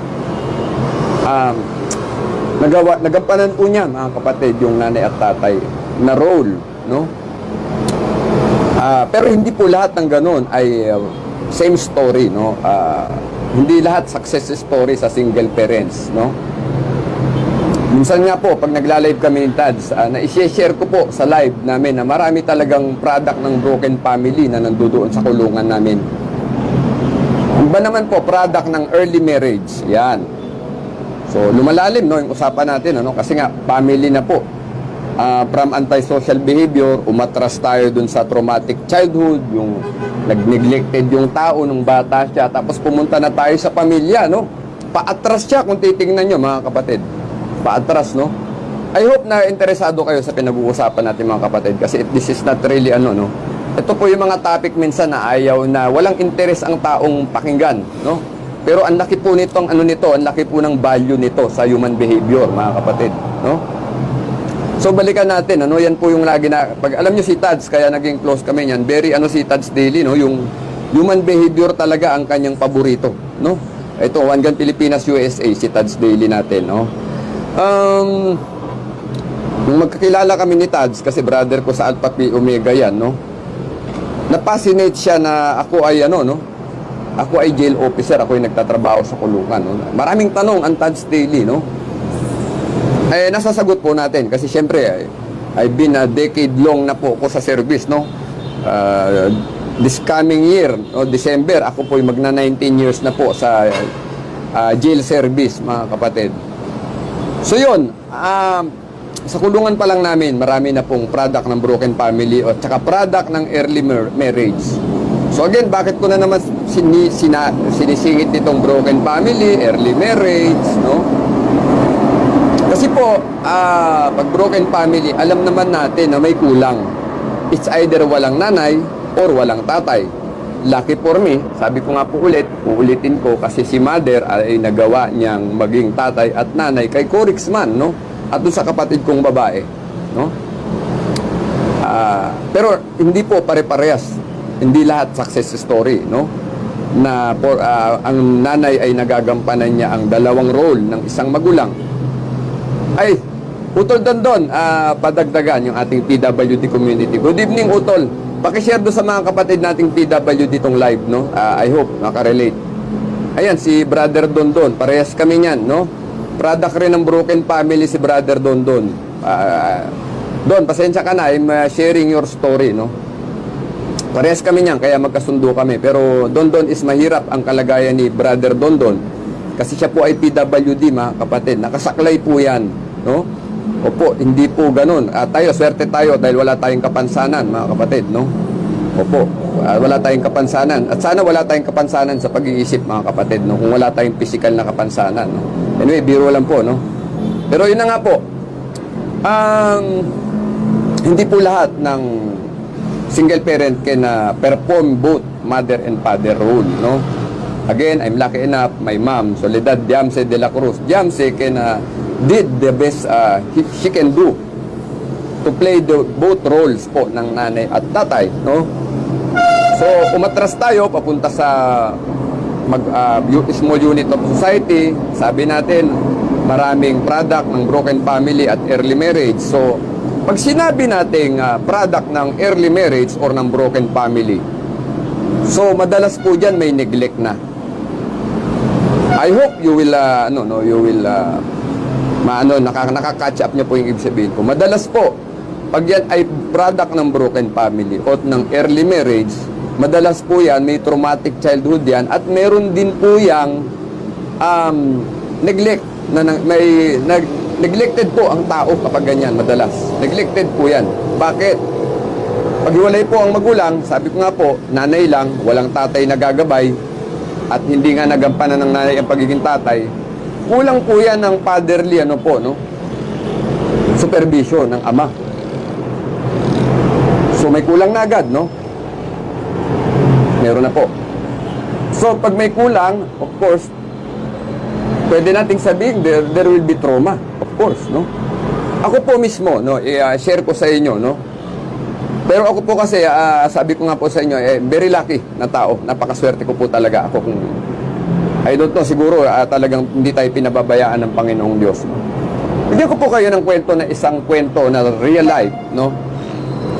Nagampanan po niya, mga kapatid, yung nanay at tatay na role, no? Pero hindi po lahat ng ganun ay same story, no? Hindi lahat success story sa single parents, no? Minsan nga po, pag nagla-live kami ni Tads, na-share ko po sa live namin na marami talagang product ng broken family na nandoon sa kulungan namin. Iba naman po, product ng early marriage. Yan. So, lumalalim, no, yung usapan natin, ano? Kasi nga, family na po. From antisocial behavior, umatras tayo dun sa traumatic childhood, yung nag-neglected yung tao nung bata siya, tapos pumunta na tayo sa pamilya, no? Paatras siya kung titingnan nyo, mga kapatid. Paatras, no? I hope na interesado kayo sa pinag-uusapan natin, mga kapatid, kasi this is not really no? Ito po yung mga topic minsan na ayaw na walang interest ang taong pakinggan, no? Pero ang laki po nitong ang laki po ng value nito sa human behavior, mga kapatid, no? So balikan natin, ano, yan po yung lagi na, pag alam nyo si Tads, kaya naging close kami yan, very si Tads Daily, no, yung human behavior talaga ang kanyang paborito, no? Ito, One Gun Pilipinas USA, si Tads Daily natin, no? Nung magkakilala kami ni Tads, kasi brother ko sa Alpha Pi Omega yan, no? Na-fascinate siya na ako ay no? Ako ay jail officer, ako ay nagtatrabaho sa kulungan, no? Maraming tanong ang Tads Daily, no? Nasasagot po natin kasi syempre I've been a decade long na po ako sa service, no? This coming year, no, December, ako po ay magna 19 years na po sa jail service, mga kapatid. So yun, sa kulungan pa lang namin, marami na pong product ng broken family o tsaka product ng early marriage. So again, bakit ko na naman sinisingit itong broken family, early marriage, no? Kasi po, pag broken family, alam naman natin na may kulang. It's either walang nanay or walang tatay. Lucky for me, sabi ko nga po uulitin ko kasi si mother ay nagawa niyang maging tatay at nanay kay Corixman, no? At doon sa kapatid kong babae, no? Pero hindi po pare-parehas. Hindi lahat success story, no? ang nanay ay nagagampanan niya ang dalawang role ng isang magulang, ay Utol Dondon, padagdagan yung ating PWD community. Good evening, Utol. Pakishare do sa mga kapatid nating PWD tong live, no? I hope makarelate. Ayan, si Brother Dondon. Parehas kami niyan, no? Product rin ng broken family si Brother Dondon. Don, pasensya ka na. I'm sharing your story, no? Parehas kami niyan, kaya magkasundo kami. Pero Dondon is mahirap ang kalagayan ni Brother Dondon. Kasi siya po ay PWD, mga kapatid. Nakasaklay po yan, no? Opo, hindi po ganun. Tayo, swerte tayo dahil wala tayong kapansanan, mga kapatid, no? Opo, wala tayong kapansanan. At sana wala tayong kapansanan sa pag-iisip, mga kapatid, no? Kung wala tayong physical na kapansanan, no? Anyway, biro lang po, no? Pero yun na nga po, hindi po lahat ng single parent can perform both mother and father role, no? Again, I'm lucky enough, my mom, Soledad Diamse de la Cruz. Diamse did the best she can do to play both roles po ng nanay at tatay, no? So, umatras tayo papunta sa small unit of society. Sabi natin, maraming product ng broken family at early marriage. So, pag sinabi nating product ng early marriage or ng broken family, so madalas po dyan may neglect na. I hope you will nakaka-catch up niyo po yung ibig sabihin ko. Madalas po, pag yan ay product ng broken family o ng early marriage, madalas po yan, may traumatic childhood yan, at meron din po yang neglect, neglected po ang tao kapag ganyan, madalas. Neglected po yan. Bakit? Pag hiwalay po ang magulang, sabi ko nga po, nanay lang, walang tatay na gagabay, at hindi nga nagampanan ng nanay ang pagiging tatay, kulang po yan ng fatherly, supervision ng ama. So, may kulang na agad, no? Meron na po. So, pag may kulang, of course, pwede nating sabihin, there will be trauma. Of course, no? Ako po mismo, no? I-share ko sa inyo, no? Pero ako po kasi, sabi ko nga po sa inyo, very lucky na tao. Napakaswerte ko po talaga ako kung I don't know, siguro talagang hindi tayo pinababayaan ng Panginoong Diyos. No? Bigyan ko po kayo ng kwento na isang kwento na real life, no?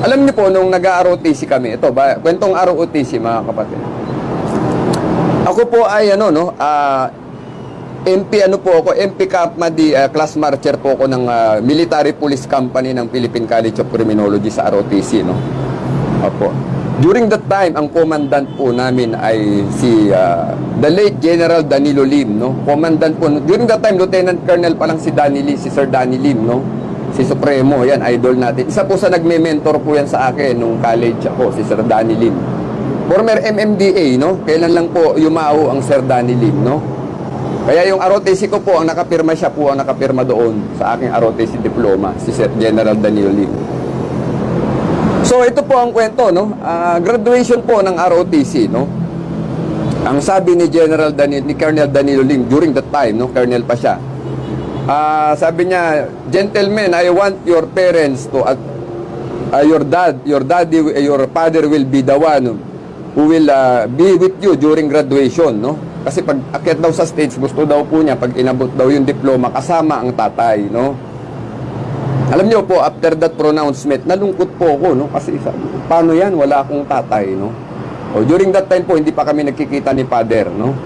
Alam niyo po, nung nag-ROTC kami, ito, kwentong ROTC, mga kapatid. Ako po ay, MP Kapmadi, class marcher po ako ng Military Police Company ng Philippine College of Criminology sa ROTC, no? Opo. During that time, ang commandant po namin ay si the late General Danilo Lim, no? Commandant po, during that time, Lieutenant Colonel pa lang si Sir Danny Lim, no? Si Supremo, yan, idol natin. Isa po sa nagme-mentor po yan sa akin nung college ako, si Sir Danny Lim. Former MMDA, no? Kailan lang po yumao ang Sir Danny Lim, no? Kaya yung ROTC ko po, ang nakapirma siya po, ang nakapirma doon sa aking ROTC diploma, si Sir General Danilo Lim. So, ito po ang kwento, no? Graduation po ng ROTC, no? Ang sabi ni Colonel Danilo Lim during that time, no? Colonel pa siya. Sabi niya, gentlemen, I want your parents to, your father will be the one who will be with you during graduation, no? Kasi pag akyat daw sa stage, gusto daw po niya, pag inabot daw yung diploma, kasama ang tatay, no? Alam niyo po, after that pronouncement, nalungkot po ako, no? Kasi paano yan? Wala akong tatay, no? O, during that time po, hindi pa kami nagkikita ni father, no?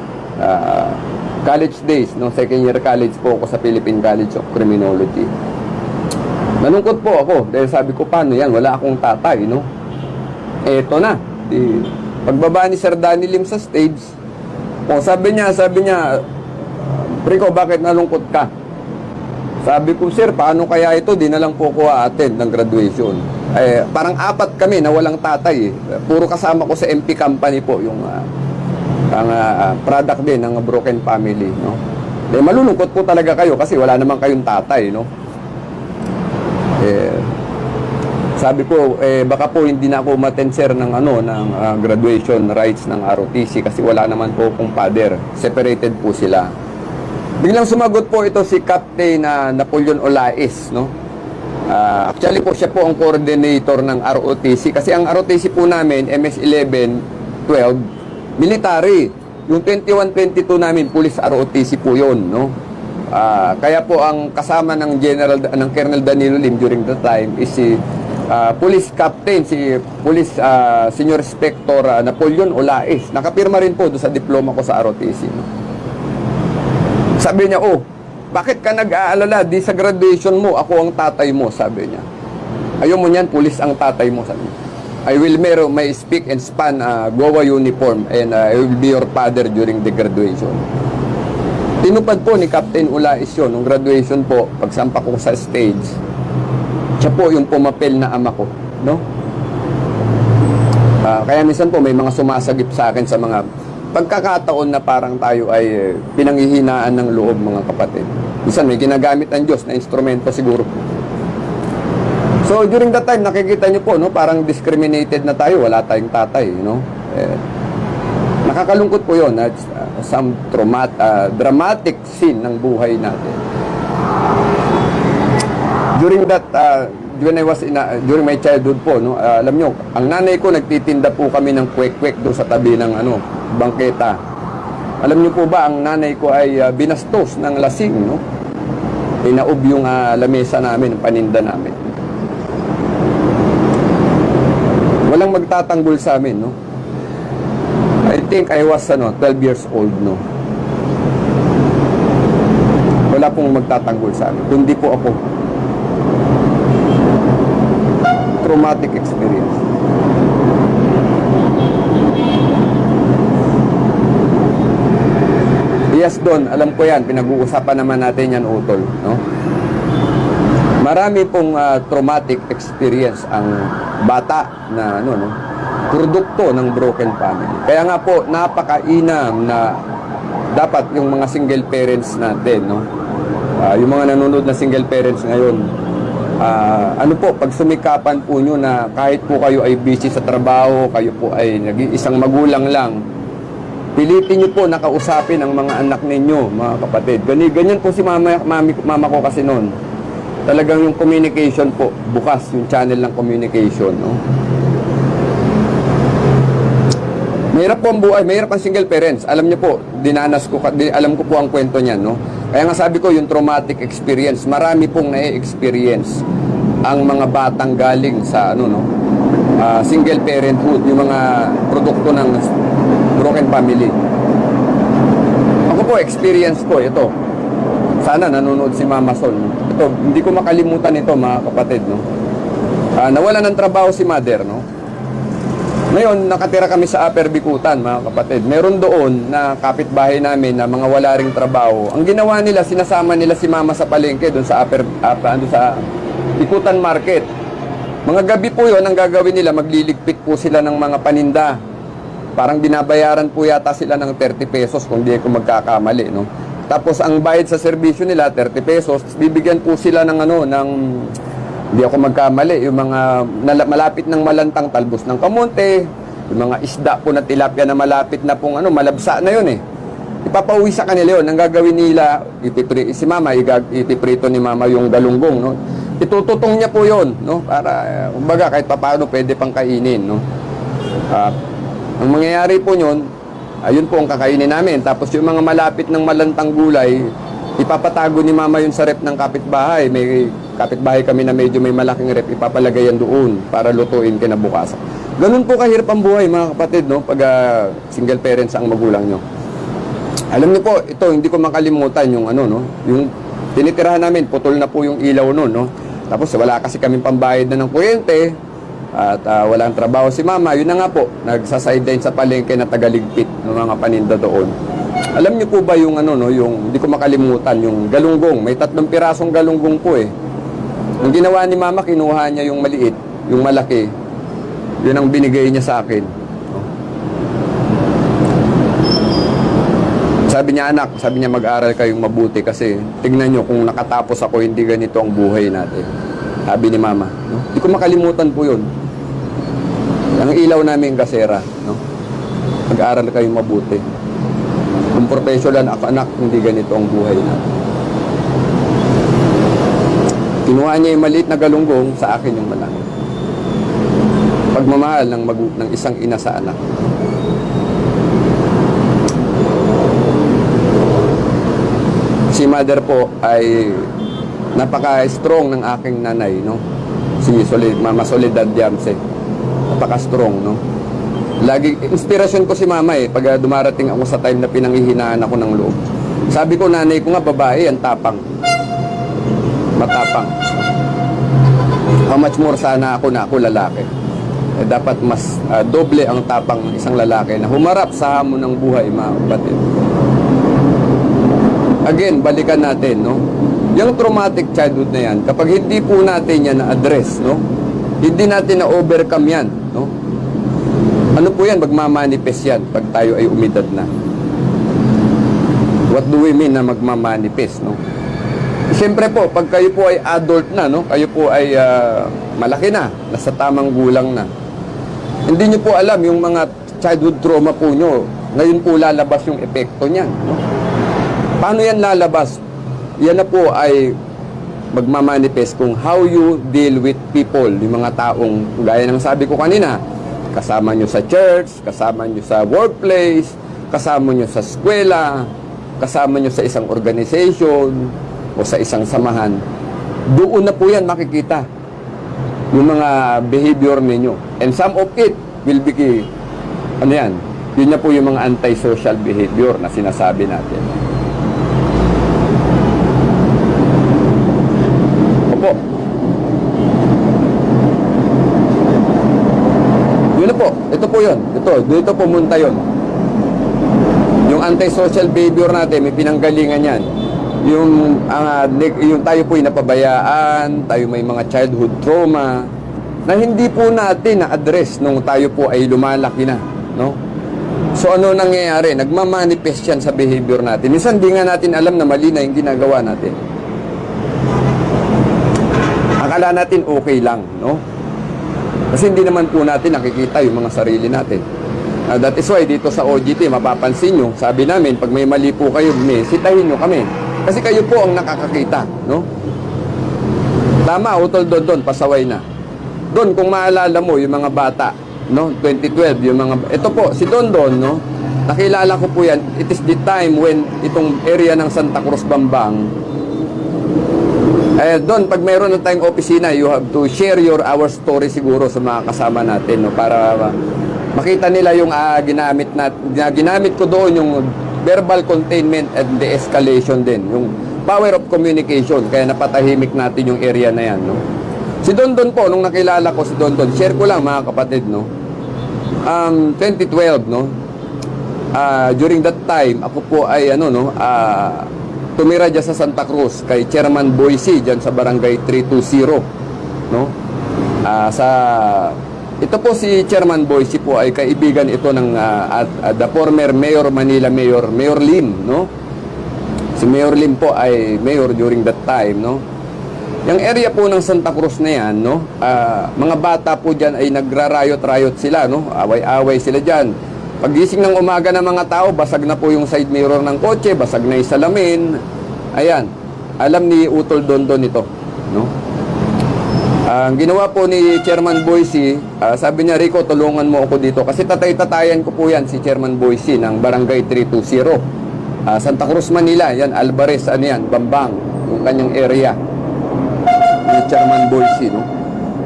College days, no? Second year college po ako sa Philippine College of Criminology. Nalungkot po ako, dahil sabi ko, paano yan? Wala akong tatay, no? Eto na. Pagbaba ni Sir Danny Lim sa stage, sabi niya, Rico, bakit nalungkot ka? Sabi ko, sir, paano kaya ito? Di na lang po ko attend ng graduation. Parang apat kami na walang tatay. Puro kasama ko sa MP company po, yung product din ng broken family, no? Malulungkot po talaga kayo kasi wala naman kayong tatay, no? Sabi ko, baka po hindi na ako umattend, sir, ng graduation rites ng ROTC kasi wala naman po akong father. Separated po sila. Biglang sumagot po ito si Captain Napoleon Olais, no? Actually po, siya po ang coordinator ng ROTC kasi ang ROTC po namin, MS-11, 12, military. yung 21-22 namin, police ROTC po yun, no? Kaya po ang kasama ng Colonel Danilo Lim during the time is si Police Captain, si Police Senior Inspector Napoleon Olaes. Nakapirma rin po doon sa diploma ko sa ROTC. No? Sabi niya, oh, bakit ka nag-aalala? Di sa graduation mo, ako ang tatay mo, sabi niya. Ayaw mo niyan, police ang tatay mo, sabi niya. I will wear my speak and span GOA uniform and I will be your father during the graduation. Tinupad po ni Captain Olaes yun, nung graduation po, pagsampa ko sa stage, siya po yung pumapel na ama ko, no? Kaya minsan po may mga sumasagip sa akin sa mga pagkakataon na parang tayo ay pinanghihinaan ng loob, mga kapatid. Minsan may ginagamit ang Diyos na instrumento siguro. So during that time, nakikita niyo po, no, parang discriminated na tayo, wala tayong tatay, you know? Nakakalungkot po yun, some dramatic scene ng buhay natin. During that, when I was during my childhood po, no, alam nyo, ang nanay ko nagtitinda po kami ng kwek-kwek doon sa tabi ng bangketa. Alam nyo po ba, ang nanay ko ay binastos ng lasing, no? Inaob yung lamesa namin, paninda namin. Walang magtatanggol sa amin, no? I think I was 12 years old, no? Wala pong magtatanggol sa amin, kundi po ako. Traumatic experience. Yes, Don, alam ko yan, pinag-uusapan naman natin yan, utol, no? Marami pong traumatic experience ang bata na produkto ng broken family. Kaya nga po, napakainam na dapat yung mga single parents natin, no? Yung mga nanonood na single parents ngayon, pag sumikapan po nyo na kahit po kayo ay busy sa trabaho, kayo po ay nag-iisang magulang lang, pilitin nyo po nakausapin ang mga anak ninyo, mga kapatid. Ganyan po si mama ko kasi noon. Talagang yung communication po, bukas yung channel ng communication, no? Mahirap po ang buhay, mahirap ang single parents. Alam niyo po, alam ko po ang kwento niyan, no? Kaya nga sabi ko, yung traumatic experience, marami pong na-experience ang mga batang galing sa single parenthood, yung mga produkto ng broken family. Ako po, experience ko ito. Sana nanonood si Mama Sol. Ito, hindi ko makalimutan ito, mga kapatid, no? Nawala ng trabaho si mother, no? Ngayon, nakatira kami sa Upper Bikutan, mga kapatid. Meron doon na kapitbahay namin na mga wala ring trabaho. Ang ginawa nila, sinasama nila si Mama sa palengke doon sa sa Bikutan Market. Mga gabi po yun, ang gagawin nila, magliligpit po sila ng mga paninda. Parang binabayaran po yata sila ng 30 pesos kung di ako magkakamali, no? Tapos ang bayad sa serbisyo nila, 30 pesos. Bibigyan po sila ng hindi ako magkamali, yung mga malapit ng malantang talbos ng kamote, yung mga isda po na tilapia na malapit na pong malabsa na yun eh. Ipapauwi sa kanila yun. Ang gagawin nila, si Mama, ipiprito ni Mama yung galunggong, no? Itututong niya po yun, no? Para, kumbaga, kahit papaano pwede pang kainin, no? Ang mangyayari po yun, ayun po ang kakainin namin. Tapos yung mga malapit ng malantang gulay, ipapatago ni Mama yun sa rep ng kapitbahay. May kapitbahay kami na medyo may malaking rep, ipapalagay yan doon para lutuin kinabukasan. Ganun po kahirap ang buhay, mga kapatid, no? Pag single parents ang magulang nyo. Alam niyo po, ito, hindi ko makalimutan yung yung tinitirahan namin, putol na po yung ilaw noon, no? Tapos wala kasi kaming pambayad na ng kuryente at walang trabaho si Mama. Yun na nga po, nagsasideline sa palengke na tagaligpit ng mga paninda doon. Alam niyo po ba yung yung hindi ko makalimutan yung galunggong. May 3 pirasong galunggong po eh. Ang ginawa ni Mama, kinuha niya yung maliit, yung malaki. Yun ang binigay niya sa akin. Sabi niya, anak, mag-aral kayong mabuti kasi tignan niyo kung nakatapos ako, hindi ganito ang buhay natin. Sabi ni Mama, no? Hindi ko makalimutan po yun. Ang ilaw namin gasera, no? Mag-aral kayong mabuti. Kung professional ako, anak, hindi ganito ang buhay natin. Kinuha niya yung maliit na galunggong, sa akin yung malaki. Pagmamahal ng isang ina sa anak. Si mother po ay napaka-strong ng aking nanay, no? Si Mama Soledad Yamse. Napaka-strong, no? Lagi, inspirasyon ko si mama pag dumarating ako sa time na pinanghihinaan ako ng loob. Sabi ko, nanay ko nga, babae, ang tapang. Matapang. How much more sana ako na ako lalaki. Dapat mas doble ang tapang ng isang lalaki na humarap sa hamon ng buhay, mga kapatid. Again, balikan natin, no? Yung traumatic childhood na yan, kapag hindi po natin yan na-address, no? Hindi natin na-overcome yan, no? Ano po yan? Magmamanifest yan pag tayo ay umidad na. What do we mean na magmamanifest, no? Siyempre po, pag kayo po ay adult na, no? Kayo po ay malaki na, nasa tamang gulang na. Hindi nyo po alam yung mga childhood trauma po nyo. Ngayon po lalabas yung epekto niyan, no? Paano yan lalabas? Yan na po ay magmamanifest kung how you deal with people, yung mga taong, gaya ng sabi ko kanina, kasama nyo sa church, kasama nyo sa workplace, kasama nyo sa eskwela, kasama nyo sa isang organization, o sa isang samahan. Doon na po yan makikita yung mga behavior ninyo. And some of it will be, ano yan, yun na po yung mga antisocial behavior na sinasabi natin. Opo. Yun na po. Ito po yun. Dito pumunta yun. Yung antisocial behavior natin, may pinanggalingan yan. Yung tayo po ay napabayaan, tayo may mga childhood trauma, na hindi po natin na-address nung tayo po ay lumalaki na. No? So ano nangyayari? Nagmamanifest yan sa behavior natin. Minsan di nga natin alam na mali na yung ginagawa natin. Akala natin okay lang, no? Kasi hindi naman po natin nakikita yung mga sarili natin. That is why dito sa OGT, mapapansin nyo, sabi namin, pag may mali po kayo, sitahin nyo kami. Kasi kayo po ang nakakakita, no? Tama, utol doon, pasaway na. Doon, kung maalala mo, yung mga bata, no? 2012, yung mga, ito po, si Don, no? Nakilala ko po yan, it is the time when itong area ng Santa Cruz, Bambang, doon, pag mayroon ng tayong opisina, you have to share our story siguro sa mga kasama natin, no? Para makita nila yung ginamit ko doon, yung verbal containment and de-escalation din, yung power of communication, kaya napatahimik natin yung area na yan, no? Si Don po, nung nakilala ko si Don, share ko lang mga kapatid, no? 2012, no? During that time, ako po ay tumira dyan sa Santa Cruz kay Chairman Boyce dyan sa Barangay 320, no? Ito po si Chairman Boyce po ay kaibigan ito ng the former Mayor Manila, Mayor Lim, no? Si Mayor Lim po ay mayor during that time, no? Yung area po ng Santa Cruz na yan, no? Mga bata po dyan ay nagrarayot-rayot sila, no? Away-away sila dyan. Pagising ng umaga ng mga tao, basag na po yung side mirror ng kotse, basag na yung salamin. Ayan, alam ni Utol Dondon ito, no? Ang ginawa po ni Chairman Boyce, sabi niya, Rico, tulungan mo ako dito. Kasi tatay-tatayan ko po yan si Chairman Boyce ng Barangay 320. Santa Cruz, Manila. Yan, Alvarez, Bambang, yung kanyang area. Ni Chairman Boyce, no?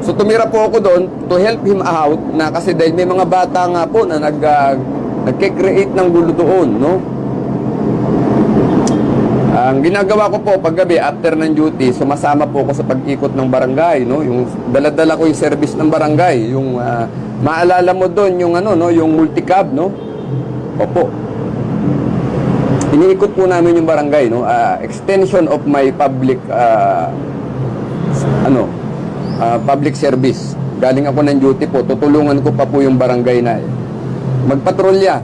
So tumira po ako doon to help him out na kasi dahil may mga bata nga po na nagke-create ng gulo doon, no? Ang ginagawa ko po paggabi after ng duty, sumasama po ako sa pag-ikot ng barangay, no? Yung dala-dala ko yung service ng barangay, yung maalala mo doon yung yung multicab, no? Opo. Iniikot po namin yung barangay, no? Extension of my public public service. Galing ako ng duty po, tutulungan ko pa po yung barangay na magpatrolya.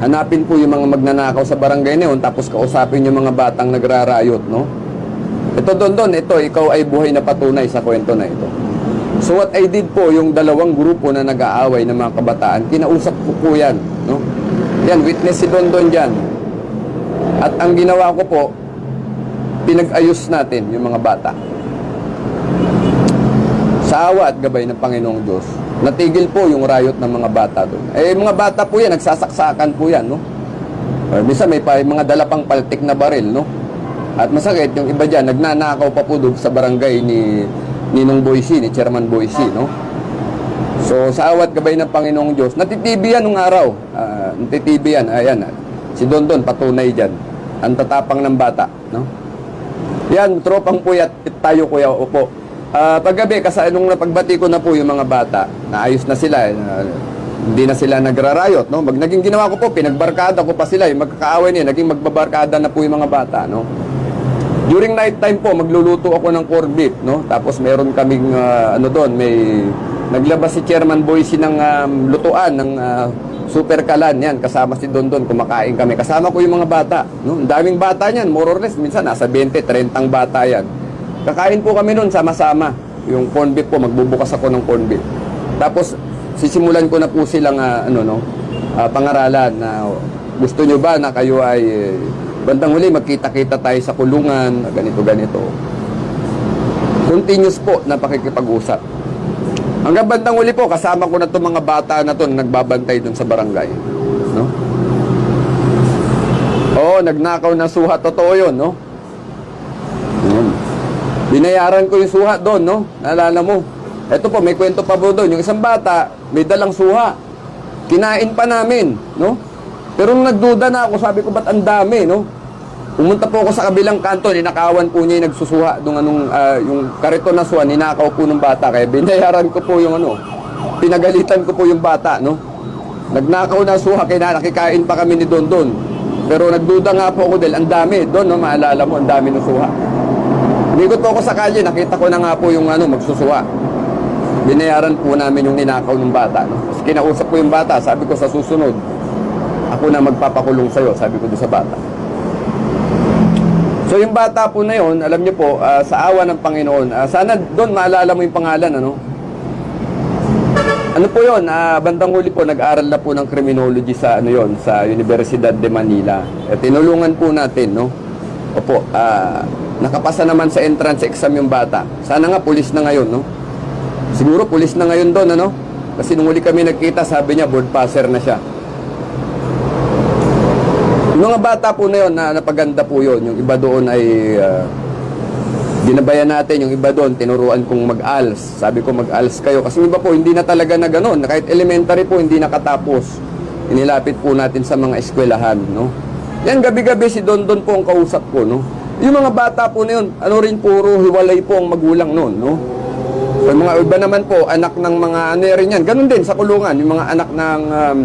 Hanapin po yung mga magnanakaw sa barangay na yun, tapos kausapin yung mga batang nagrarayot, no? Ito, Don, ikaw ay buhay na patunay sa kwento na ito. So what I did po, yung dalawang grupo na nag-aaway ng mga kabataan, kinausap ko po yan, no? Yan, witness si Don dyan. At ang ginawa ko po, pinag-ayos natin yung mga bata. Sa awa at gabay ng Panginoong Diyos, natigil po yung riot ng mga bata doon. Mga bata po yan, nagsasaksakan po yan, no? Or minsan may mga dala pang paltik na baril, no? At masakit, yung iba dyan, nagnanakaw pa po doon sa barangay ni Ninong Boysi, ni Chairman Boysi, no? So, sa awat gabay ng Panginoong Diyos, natitibiyan nung araw. Natitibiyan, ayan, si Dondon, patunay dyan. Ang tatapang ng bata, no? Yan, tropang puyat, tayo kuya, opo. Paggabi, kasi nung napagbati ko na po yung mga bata, naayos na sila, hindi na sila nagrarayot, no? Naging ginawa ko po, pinagbarkada ko pa sila, yung magkakaaway niya, naging magbabarkada na po yung mga bata, no? During night time po, magluluto ako ng corned beef, no? Tapos meron kaming, doon, may naglabas si Chairman Boysi ng lutuan, ng super kalan, yan, kasama si Dondon, kumakain kami. Kasama ko yung mga bata, no? Ang daming bata niyan, more or less, minsan nasa 20, 30 bata yan. Kakain po kami noon sama-sama. Yung corned beef po, magbubukas ako ng corned beef. Tapos, sisimulan ko na po silang, pangaralan na gusto nyo ba na kayo ay bandang huli, magkita-kita tayo sa kulungan, ganito-ganito. Continuous po na pakikipag-usap. Hanggang bandang huli po, kasama ko na itong mga bata na ito na nagbabantay dun sa barangay. No? Oo, nagnakaw ng suha. Totoo yun, no? Binayaran ko yung suha doon, no? Naalala mo? Ito po, may kwento pa po doon. Yung isang bata, may dalang suha. Kinain pa namin, no? Pero nung nagduda na ako, sabi ko, ba't ang dami, no? Pumunta po ako sa kabilang kanto, ninakawan po niya yung nagsusuha, yung kariton na suha, ninakaw po ng bata. Kaya binayaran ko po yung pinagalitan ko po yung bata, no? Nagnakaw na suha, kaya nakikain pa kami ni Dondon. Pero nagduda nga po ako dahil ang dami, doon, no? Maalala mo, ang dami ng suha. Umikot po ako sa kalye, nakita ko na nga po yung magsusuha. Binayaran po namin yung ninakaw ng bata, no? Tapos kinausap ko yung bata, sabi ko sa susunod, ako na magpapakulong sa'yo, sabi ko doon sa bata. So yung bata po na yun, alam niyo po, sa awa ng Panginoon, sana doon maalala mo yung pangalan, ano? Ano po yun, bandang huli po, nag-aral na po ng criminology sa, sa Universidad de Manila. Tinulungan po natin, no? Opo, nakapasa naman sa entrance exam yung bata. Sana nga, pulis na ngayon, no? Siguro, pulis na ngayon doon, ano? Kasi nung huli kami nagkita, sabi niya, board passer na siya. Yung mga bata po na yun, napaganda po yun. Yung iba doon ay dinabayan natin. Yung iba doon, tinuruan kong mag-ALS. Sabi ko mag-ALS kayo. Kasi yung iba po, hindi na talaga na gano'n. Kahit elementary po, hindi nakatapos. Inilapit po natin sa mga eskwelahan, no? Yan, gabi-gabi si Dondon po ang kausap ko, no? Yung mga bata po na yun, rin puro hiwalay po ang magulang noon, no? Yung mga iba naman po, anak ng mga rin yan. Ganun din sa kulungan, yung mga anak ng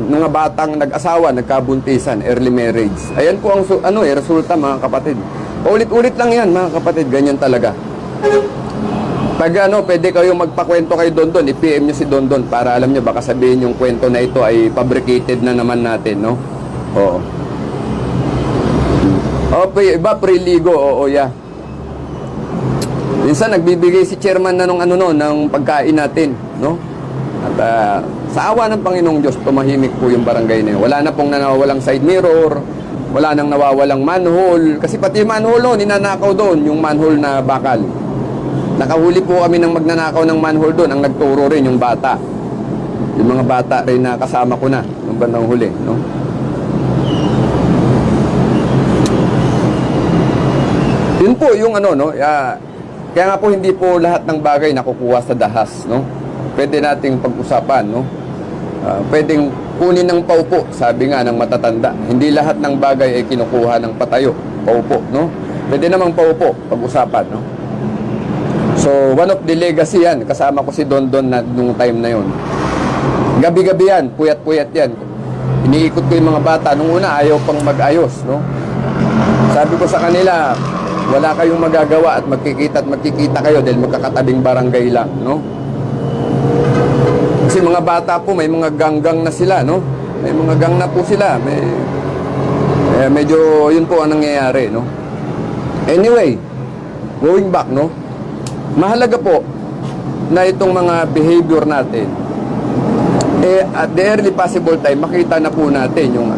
mga batang nag-asawa, nagkabuntisan, early marriage. Ayan po ang resulta, mga kapatid. Paulit-ulit lang yan, mga kapatid, ganyan talaga. Pag pwede kayong magpakwento kay Dondon, i-PM nyo si Dondon para alam nyo, baka sabihin yung kwento na ito ay fabricated na naman natin, no? Oo. Iba pre-ligo, oo, yeah. Minsan nagbibigay si chairman na ng pagkain natin, no? At sa awa ng Panginoong Diyos, tumahimik po yung barangay na yun. Wala na pong nawawalang side mirror, wala nang nawawalang manhole. Kasi pati yung manhole, ninanakaw doon, yung manhole na bakal. Nakahuli po kami ng magnanakaw ng manhole doon. Ang nagturo rin yung bata. Yung mga bata rin na kasama ko na nung bandang huli, no? Yun po yung kaya nga po hindi po lahat ng bagay nakukuha sa dahas, no? Pwede nating pag-usapan, no? Pwedeng kunin ng paupo, sabi nga ng matatanda. Hindi lahat ng bagay ay kinukuha ng patayo, paupo, no? Pwede namang paupo, pag-usapan, no? So, one of the legacy yan. Kasama ko si Dondon na nung time na yon. Gabi-gabi yan, puyat-puyat yan. Iniikot ko yung mga bata. Nung una, ayaw pang mag-ayos, no? Sabi ko sa kanila, wala kayong magagawa at magkikita kayo dahil magkakatabing barangay lang, no? Kasi mga bata po, may mga ganggang na sila, no? May mga gang na po sila. Medyo yun po ang nangyayari, no? Anyway, going back, no? Mahalaga po na itong mga behavior natin, at the early possible time, makita na po natin yung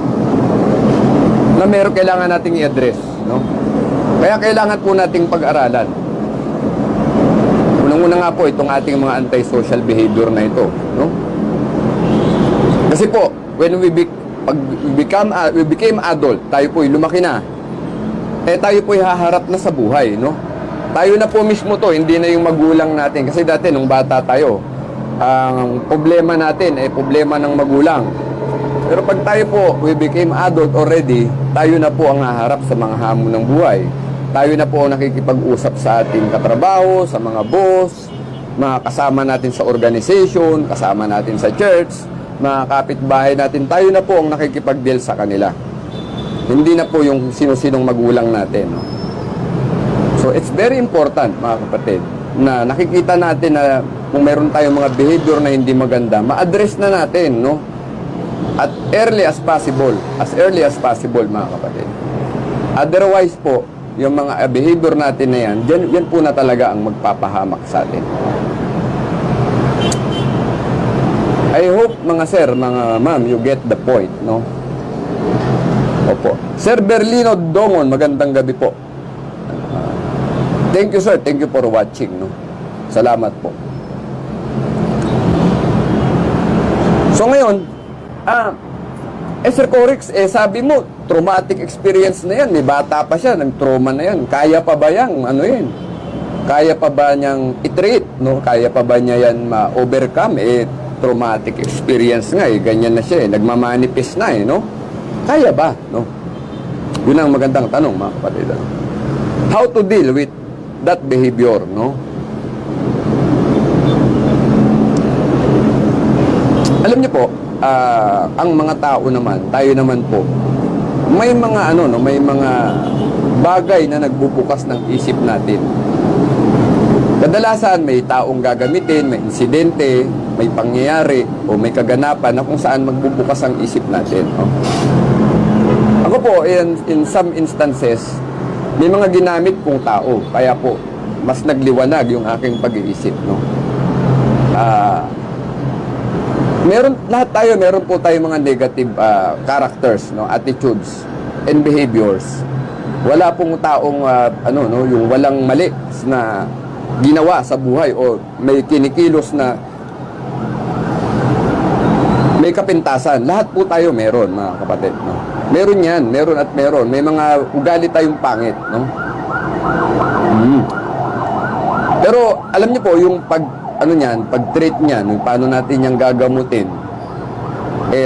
na meron kailangan nating i-address, no? Kaya kailangan po nating pag-aralan. Unang-una nga po itong ating mga anti-social behavior na ito, no? Kasi po, when we became adult, tayo po lumaki na. tayo po haharap na sa buhay, no? Tayo na po mismo to, hindi na yung magulang natin. Kasi dati, nung bata tayo, ang problema natin ay problema ng magulang. Pero pag tayo po, we became adult already, tayo na po ang haharap sa mga hamon ng buhay. Tayo na po ang nakikipag-usap sa ating katrabaho, sa mga boss, mga kasama natin sa organization, kasama natin sa church, mga kapitbahay natin, tayo na po ang nakikipag-deal sa kanila. Hindi na po yung sino-sinong magulang natin, no? So, it's very important, mga kapatid, na nakikita natin na kung meron tayong mga behavior na hindi maganda, ma-address na natin, no? At early as possible, mga kapatid. Otherwise po, yung mga behavior natin na yan, yan po na talaga ang magpapahamak sa atin. I hope, mga sir, mga ma'am, you get the point, no? Opo. Sir Berlino Dongon, magandang gabi po. Thank you, sir. Thank you for watching, no? Salamat po. So ngayon, Sir Corix, sabi mo, traumatic experience na yan. May bata pa siya, nag-trauma na yan. Kaya pa ba yan? Ano yan? Kaya pa ba niyang i-treat, no? Kaya pa ba niya yan ma-overcome? Traumatic experience nga, ganyan na siya, nagmamanifest na, no? Kaya ba, no? Yun ang magandang tanong, mga kapatid. How to deal with that behavior, no? Alam niyo po, ang mga tao naman, tayo naman po, may mga may mga bagay na nagbubukas ng isip natin. Kadalasan may taong gagamitin, may insidente, may pangyayari o may kaganapan na kung saan magbubukas ang isip natin, no? Ako po, in some instances, may mga ginamit kong tao, kaya po mas nagliwanag yung aking pag-iisip, no? Meron po tayo mga negative characters, no, attitudes and behaviors. Wala pong taong yung walang mali na ginawa sa buhay o may kinikilos na may kapintasan. Lahat po tayo meron, mga kapatid, no? Meron yan, meron at meron. May mga ugali tayong pangit, no? Pero alam niyo po, yung pag-treat niyan, yung paano natin yung gagamutin,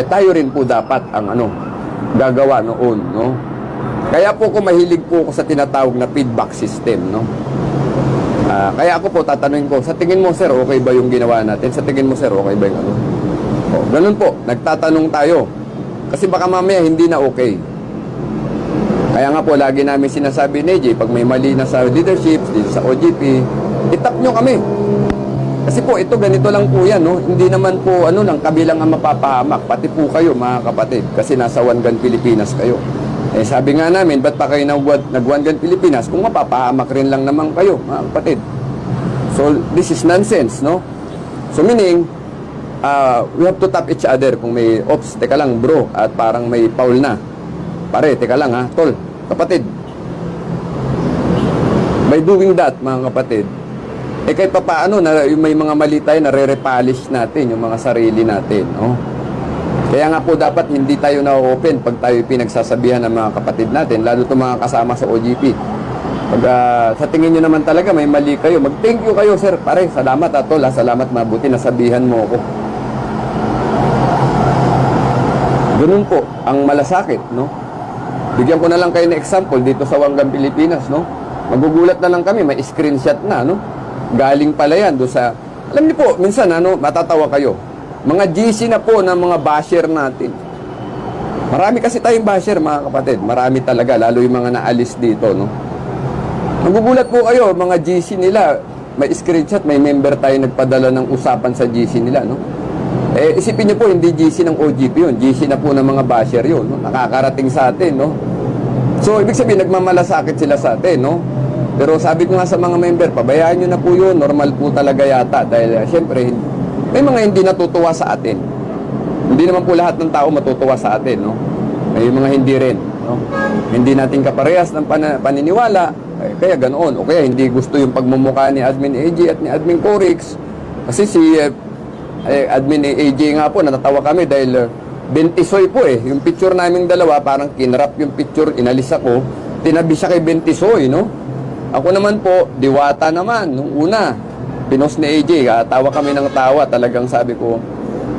tayo rin po dapat ang gagawa noon, no? Kaya po ko mahilig po ako sa tinatawag na feedback system, no? Kaya ako po tatanungin ko, sa tingin mo, sir, okay ba yung ginawa natin? Sa tingin mo, sir, okay ba yung ganun po, nagtatanong tayo. Kasi baka mamaya hindi na okay. Kaya nga po, lagi namin sinasabi ni AJ, pag may mali na sa leadership, dito sa OGP, itap nyo kami. Kasi po, ito, ganito lang po yan, no? Hindi naman po, lang, kabilang ang mapapahamak. Pati po kayo, mga kapatid, kasi nasa One Gun Pilipinas kayo. Sabi nga namin, ba't pa kayo nag-One Gun Pilipinas kung mapapahamak rin lang naman kayo, mga kapatid? So, this is nonsense, no? So, meaning, we have to tap each other. Kung may, ops, teka lang bro, at parang may foul na. Pare, teka lang ha, tol, kapatid. By doing that, mga kapatid, kahit pa paano, may mga mali tayo, nare-repolish natin yung mga sarili natin, no? Kaya nga po dapat hindi tayo na-open pag tayo pinagsasabihan ng mga kapatid natin, lalo itong mga kasama sa OGP. Pag sa tingin nyo naman talaga may mali kayo, mag-thank you kayo, sir. Pare, salamat atol, salamat, mabuti, nasabihan mo ako. Ganun po ang malasakit, no? Bigyan ko na lang kayo ng example dito sa One Gun Pilipinas, no? Magugulat na lang kami, may screenshot na, no? Galing pala yan doon sa... Alam niyo po, minsan, matatawa kayo. Mga GC na po ng mga basher natin. Marami kasi tayong basher, mga kapatid. Marami talaga, lalo yung mga naalis dito, no? Magugulat po kayo, mga GC nila, may screenshot, may member tayo nagpadala ng usapan sa GC nila, no? Isipin niyo po, hindi GC ng OGP yun. GC na po ng mga basher yun, no? Nakakarating sa atin, no? So, ibig sabihin, nagmamalasakit sila sa atin, no? Pero sabi ko nga sa mga member, pabayaan nyo na po yun, normal po talaga yata. Dahil, syempre, may mga hindi natutuwa sa atin. Hindi naman po lahat ng tao matutuwa sa atin, no? May mga hindi rin, no? Hindi natin kaparehas ng paniniwala, kaya ganoon. O kaya hindi gusto yung pagmumukha ni Admin AJ at ni Admin Corix. Kasi si Admin AJ nga po, natatawa kami dahil bentisoy po Yung picture naming dalawa, parang kinrap yung picture, inalis ako. tinabi siya kay Bentisoy, no? Ako naman po, diwata naman, nung una, pinos ni AJ, tawa kami ng tawa, talagang sabi ko,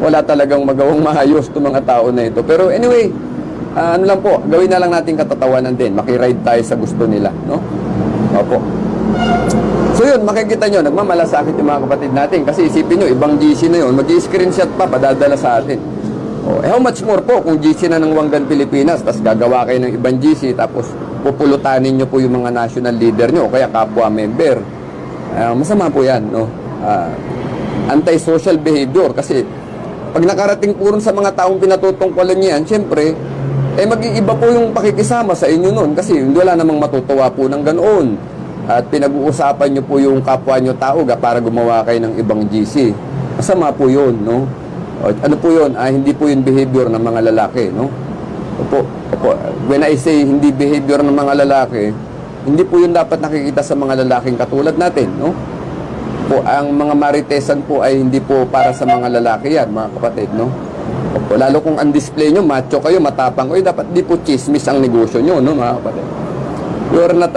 wala talagang magawang maayos itong mga tao na ito. Pero anyway, ano lang po, gawin na lang natin katatawanan din, makiride tayo sa gusto nila, no? Opo. So yun, makikita nyo, nagmamalasakit yung mga kapatid natin, kasi isipin nyo, ibang GC na yun, mag-i-screenshot pa, padadala sa atin. How much more po kung GC na ng Wanggan Pilipinas, tapos gagawa kayo ng ibang GC, tapos pupulutanin nyo po yung mga national leader nyo, o kaya kapwa member. Masama po yan, no? Anti-social behavior, kasi pag nakarating po rin sa mga taong pinatutungkulan niyan, siyempre, mag-iiba po yung pakikisama sa inyo nun, kasi wala namang matutuwa po ng ganoon. At pinag-uusapan nyo po yung kapwa nyo tao para gumawa kayo ng ibang GC. Masama po yun, no? Ano po yun? Hindi po yung behavior ng mga lalaki, no? Opo. When I say hindi behavior ng mga lalaki, hindi po yun dapat nakikita sa mga lalaking katulad natin, no? Po, ang mga maritesan po ay hindi po para sa mga lalaki yan, mga kapatid, no? Opo, lalo kung ang display nyo, macho kayo, matapang kayo, dapat di po chismis ang negosyo nyo, no, mga kapatid? You're not,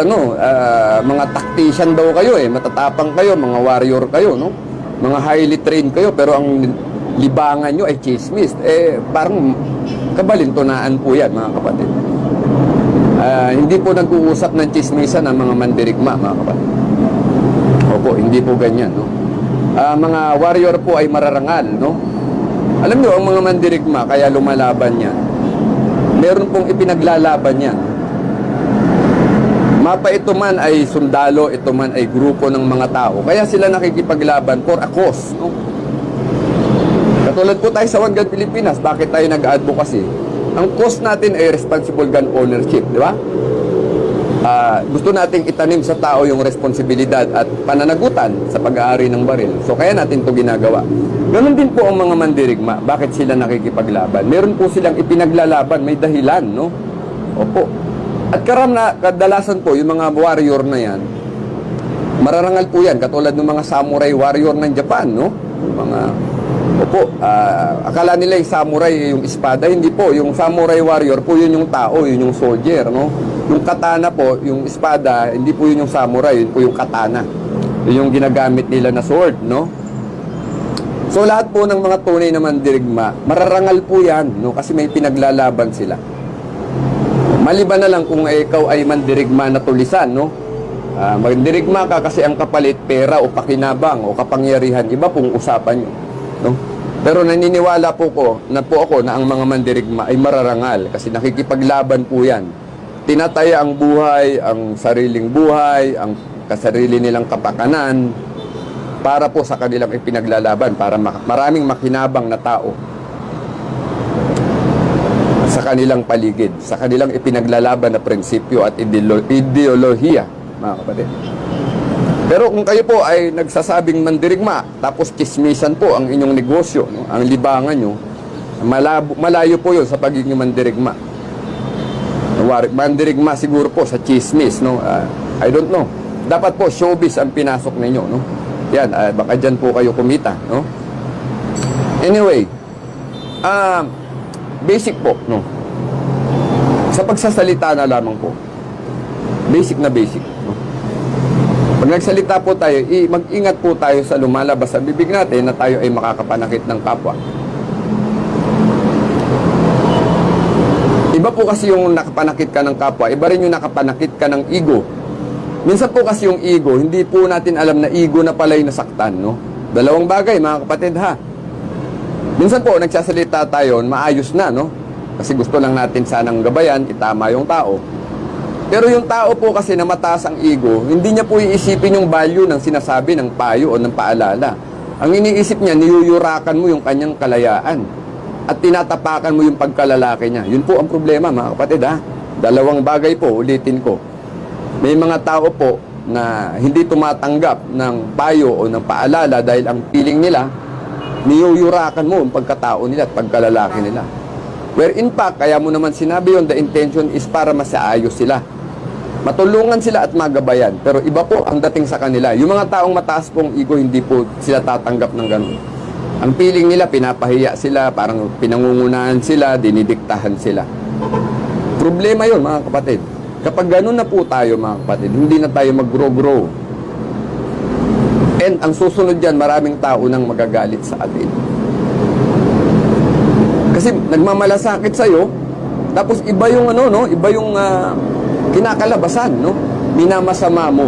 mga tactician daw kayo, matatapang kayo, mga warrior kayo, no? Mga highly trained kayo, pero ang libangan nyo ay chismis. Parang kabalintunaan po yan, mga kapatid. Hindi po nag-uusap ng chismisan ang mga mandirigma, mga kapatid. Opo, hindi po ganyan, no? Mga warrior po ay mararangal, no? Alam nyo, ang mga mandirigma, kaya lumalaban yan. Meron pong ipinaglalaban yan. Mapa ito man ay sundalo, ito man ay grupo ng mga tao. Kaya sila nakikipaglaban for a cause, no? Katulad po tayo sa Wanggan Pilipinas, bakit tayo nag-advocacy? Ang cause natin ay responsible gun ownership, di ba? Gusto nating itanim sa tao yung responsibilidad at pananagutan sa pag-aari ng baril. So kaya natin ito ginagawa. Ganon din po ang mga mandirigma. Bakit sila nakikipaglaban? Meron po silang ipinaglalaban, may dahilan, no? Opo. At kadalasan po, yung mga warrior na yan, mararangal po yan, katulad ng mga samurai warrior ng Japan, no? Akala nila yung samurai yung espada, hindi po. Yung samurai warrior po, yun yung tao, yun yung soldier, no? Yung katana po, yung espada, hindi po yun yung samurai, yun po yung katana. Yun yung ginagamit nila na sword, no? So lahat po ng mga tunay na mandirigma, mararangal po yan, no? Kasi may pinaglalaban sila. Maliban na lang kung ikaw ay mandirigma na tulisan, no? Mandirigma ka kasi ang kapalit pera o pakinabang o kapangyarihan, iba pong usapan nyo, no? Pero naniniwala po ako na ang mga mandirigma ay mararangal kasi nakikipaglaban po yan. Tinataya ang buhay, ang sariling buhay, ang kasarili nilang kapakanan para po sa kanilang ipinaglalaban, para maraming makinabang na tao sa kanilang paligid, sa kanilang ipinaglalaban na prinsipyo at ideolohiya, mga kapatid. Pero kung kayo po ay nagsasabing mandirigma, tapos chismisan po ang inyong negosyo, no? Ang libangan nyo, malayo po yun sa pagiging mandirigma. Mandirigma siguro po sa chismis, no? I don't know. Dapat po showbiz ang pinasok ninyo, no? Yan, baka dyan po kayo kumita, no? Anyway, basic po, no? Sa pagsasalita na lamang po. Basic na basic, no? Pag nagsalita po tayo, mag-ingat po tayo sa lumalabas sa bibig natin na tayo ay makakapanakit ng kapwa. Iba po kasi yung nakapanakit ka ng kapwa, iba rin yung nakapanakit ka ng ego. Minsan po kasi yung ego, hindi po natin alam na ego na pala yung nasaktan, no? Dalawang bagay, mga kapatid, ha? Minsan po, nagsasalita tayo, maayos na, no? Kasi gusto lang natin sanang gabayan, itama yung tao. Pero yung tao po kasi na mataas ang ego, hindi niya po iisipin yung value ng sinasabi ng payo o ng paalala. Ang iniisip niya, niyuyurakan mo yung kanyang kalayaan at tinatapakan mo yung pagkalalaki niya. Yun po ang problema, mga kapatid, ha? Dalawang bagay po, ulitin ko. May mga tao po na hindi tumatanggap ng payo o ng paalala dahil ang feeling nila, niyuyurakan mo ang pagkatao nila at pagkalalaki nila. Where in fact, kaya mo naman sinabi yun, the intention is para masaayos sila. Matulungan sila at magabayan. Pero iba po ang dating sa kanila. Yung mga taong mataas pong ego, hindi po sila tatanggap ng ganun. Ang feeling nila, pinapahiya sila, parang pinangungunahan sila, dinidiktahan sila. Problema yun, mga kapatid. Kapag ganun na po tayo mga kapatid, hindi na tayo mag-grow. And ang susunod dyan, maraming tao nang magagalit sa atin. Kasi nagmamalasakit sa'yo, tapos iba yung iba yung kinakalabasan, no? Minamasama mo.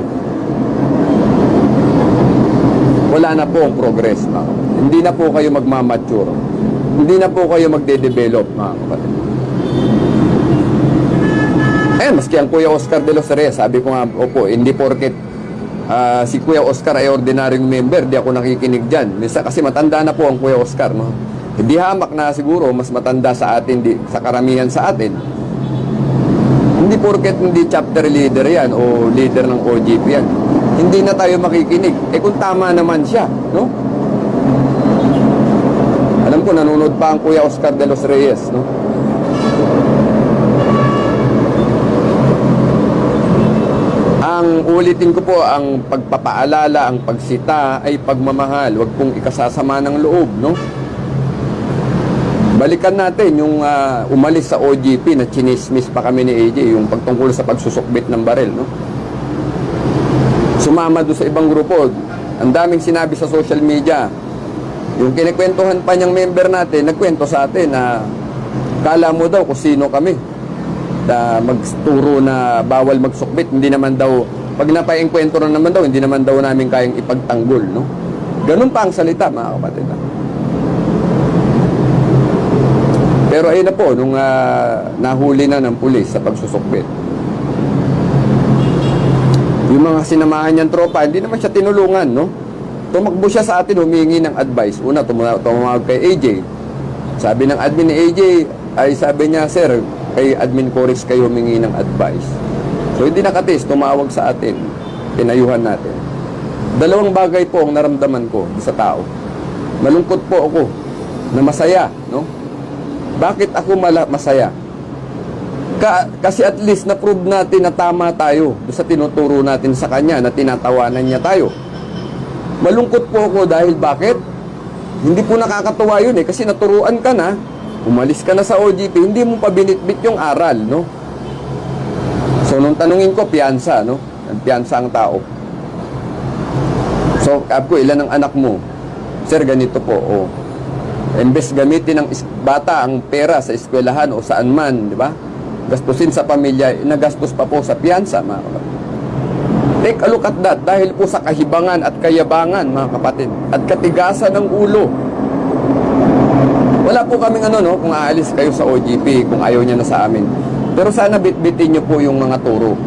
Wala na po ang progress, mga kapatid. Hindi na po kayo magmamature. Hindi na po kayo magde-develop, mga kapatid. Maski ang Kuya Oscar de los Reyes, sabi ko nga, opo, hindi porket si Kuya Oscar ay ordinaryong member, di ako nakikinig dyan. Kasi matanda na po ang Kuya Oscar, no? Hindi hamak na siguro, mas matanda sa atin, sa karamihan sa atin. Hindi porket hindi chapter leader yan o leader ng OGP yan. Hindi na tayo makikinig. Kung tama naman siya, no? Alam ko, nanonood pa ang Kuya Oscar de los Reyes, no? Ang ulitin ko po, ang pagpapaalala, ang pagsita ay pagmamahal. Huwag pong ikasasama ng loob, no? Balikan natin yung umalis sa OGP na chinismis pa kami ni AJ, yung pagtungkol sa pagsusukbit ng baril, no? Sumama doon sa ibang grupo. Ang daming sinabi sa social media. Yung kinikwentuhan pa niyang member natin, nagkwento sa atin na kala mo daw kung sino kami. Magturo na bawal magsukbit, hindi naman daw, pag napaengkwento na naman daw, hindi naman daw namin kayang ipagtanggol, no? Ganun pa ang salita, mga kapatid. Pero ayun na po, nung nahuli na ng pulis sa pagsusukbit, yung mga sinamahan niyang tropa, hindi naman siya tinulungan, no? Tumakbo siya sa atin, humingi ng advice. Una, tumawag kay AJ. Sabi ng admin ni AJ, ay sabi niya, sir, kay Admin Corex kayo humingi ng advice. So hindi nakatis, tumawag sa atin, pinayuhan natin. Dalawang bagay po ang naramdaman ko sa tao. Malungkot po ako na masaya, no? Bakit ako masaya? Kasi at least na-prove natin na tama tayo sa tinuturo natin sa kanya, na tinatawanan niya tayo. Malungkot po ako dahil bakit? Hindi po nakakatuwa yun kasi naturuan ka na, umalis ka na sa OGP, hindi mo pa binitbit yung aral, no? So, nung tanungin ko, piyansa, no? Piyansa ang tao. So, ko, ilan ang anak mo? Sir, ganito po, oh. Imbes gamitin ng bata ang pera sa eskwelahan o saan man, di ba? Gastusin sa pamilya, nagastos pa po sa piyansa, mga kapatid. Take a look at that, dahil po sa kahibangan at kayabangan, mga kapatid, at katigasan ng ulo. Wala po kaming kung aalis kayo sa OGP, kung ayaw niya na sa amin. Pero sana bitbitin niyo po yung mga turo.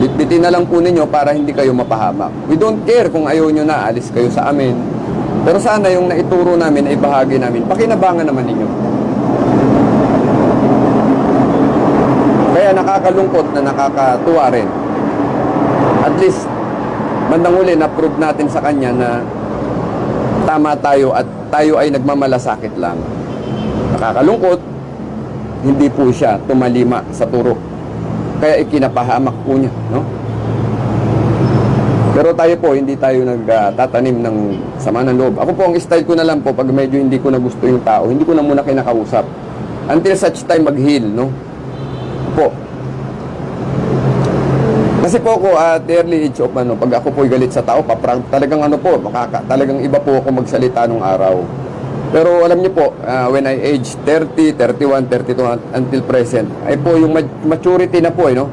Bitbitin na lang po ninyo para hindi kayo mapahamak. We don't care kung ayaw niyo na, aalis kayo sa amin. Pero sana yung naituro namin ay bahagi namin. Pakinabangan naman ninyo. Kaya nakakalungkot na nakakatuwa rin. At least, bandang huli, na-prove natin sa kanya na tama tayo at tayo ay nagmamalasakit lang. Nakakalungkot, hindi po siya tumalima sa turo. Kaya ikinapahamak po niya, no? Pero tayo po, hindi tayo nagtatanim ng sama ng loob. Ako po, ang style ko na lang po, pag medyo hindi ko na gusto yung tao, hindi ko na muna kinakausap. Until such time mag-heal, no? Po. Kasi po ako at early age of pag ako po'y galit sa tao, talagang talagang iba po ako magsalita nung araw. Pero alam niyo po, when I age 30, 31, 32 until present, ay po yung maturity na po, no?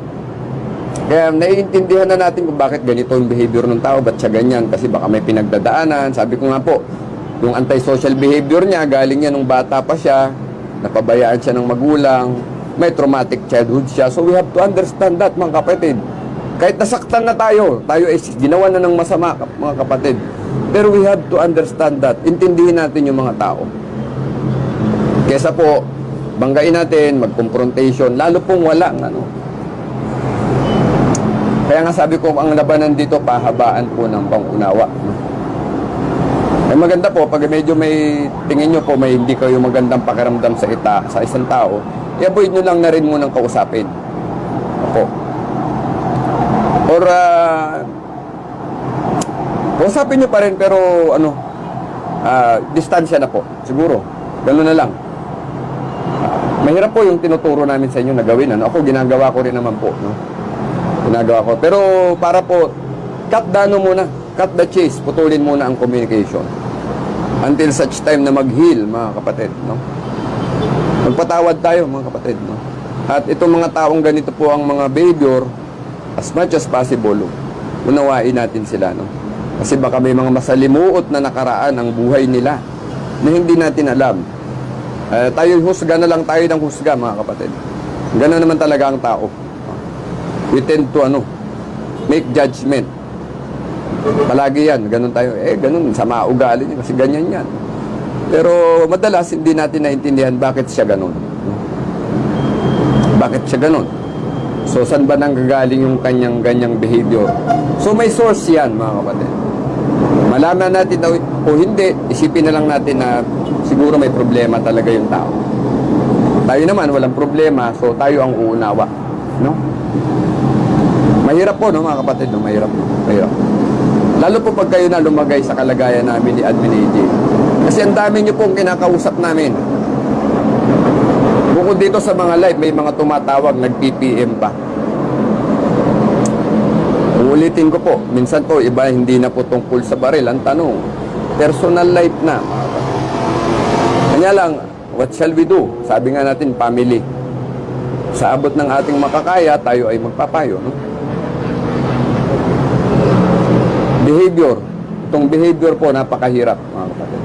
Kaya naiintindihan na natin kung bakit ganito yung behavior ng tao, ba't siya ganyan, kasi baka may pinagdadaanan. Sabi ko nga po, yung antisocial behavior niya, galing niya nung bata pa siya, napabayaan siya ng magulang, may traumatic childhood siya. So we have to understand that, mga kapatid. Kahit nasaktan na tayo ay ginawa na ng masama, mga kapatid. Pero we have to understand that. Intindihin natin yung mga tao. Kesa po, banggain natin, mag-confrontation, lalo pong walang, Kaya nga sabi ko, ang labanan dito, pahabaan po ng pangunawa. Ay maganda po, pag medyo may, tingin nyo po, may hindi kayo magandang pakiramdam sa isang tao, i-avoid nyo lang na rin munang kausapin. Opo. Or, kausapin nyo pa rin, pero, distansya na po. Siguro. Gano'n na lang. Mahirap po yung tinuturo namin sa inyo na gawin. Ano? Ako, ginagawa ko rin naman po. No? Ginagawa ko. Pero para po, cut the chase, putulin muna ang communication. Until such time na mag-heal, mga kapatid. No? Magpatawad tayo, mga kapatid. No? At itong mga taong ganito po ang mga behavior, as much as possible, unawain natin sila. No? Kasi baka may mga masalimuot na nakaraan ang buhay nila na hindi natin alam. Tayo husga na lang tayo ng husga, mga kapatid. Gano'n naman talaga ang tao. We tend to make judgment. Palagi yan, ganun tayo. Ganun, sama ugali niya kasi ganyan yan. Pero madalas hindi natin naintindihan bakit siya ganun. Bakit siya ganun? So, saan ba nanggagaling yung kanyang ganyang behavior? So, may source yan, mga kapatid. Malaman natin daw o hindi, isipin na lang natin na siguro may problema talaga yung tao. Tayo naman, walang problema, so tayo ang uunawa. No? Mahirap po, no, mga kapatid, no? Mahirap. Lalo po pag kayo na lumagay sa kalagayan namin ni Admin AJ. Kasi ang dami nyo pong kinakausap namin. Bukod dito sa mga live, may mga tumatawag, nag-PPM pa. Uulitin ko po, minsan po, iba hindi na po tungkol sa baril. Ang tanong, personal life na. Kanya lang, what shall we do? Sabi nga natin, family. Sa abot ng ating makakaya, tayo ay magpapayo. No? Behavior. Itong behavior po, napakahirap, mga kapatid.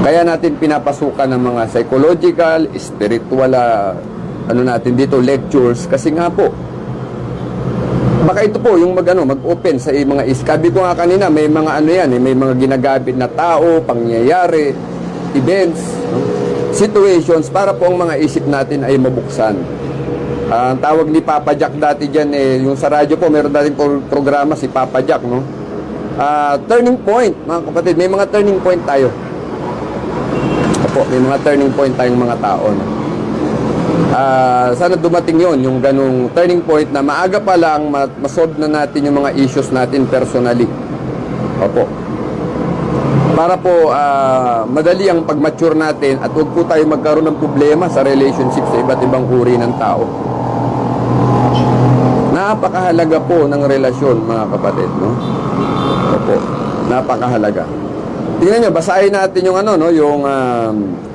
Kaya natin pinapasukan ng mga psychological, spiritual, natin dito, lectures. Kasi nga po, baka ito po, yung mag-open sa mga iskabi ko nga kanina, may mga may mga ginagamit na tao, pangyayari, events, situations, para po ang mga isip natin ay mabuksan. Ang tawag ni Papa Jack dati dyan, yung sa radyo po, meron dating programa si Papa Jack, no? Turning point, mga kapatid, may mga turning point tayo. Opo, may mga turning point tayong mga tao, no? Sana dumating yon yung ganung turning point na maaga pa lang masolve na natin yung mga issues natin personally. Opo. Para po madali ang pag-mature natin at huwag po tayo magkaroon ng problema sa relationship sa iba't ibang uri ng tao. Napakahalaga po ng relasyon, mga kapatid, no? Opo. Napakahalaga. Tingnan nyo, basahin natin yung yung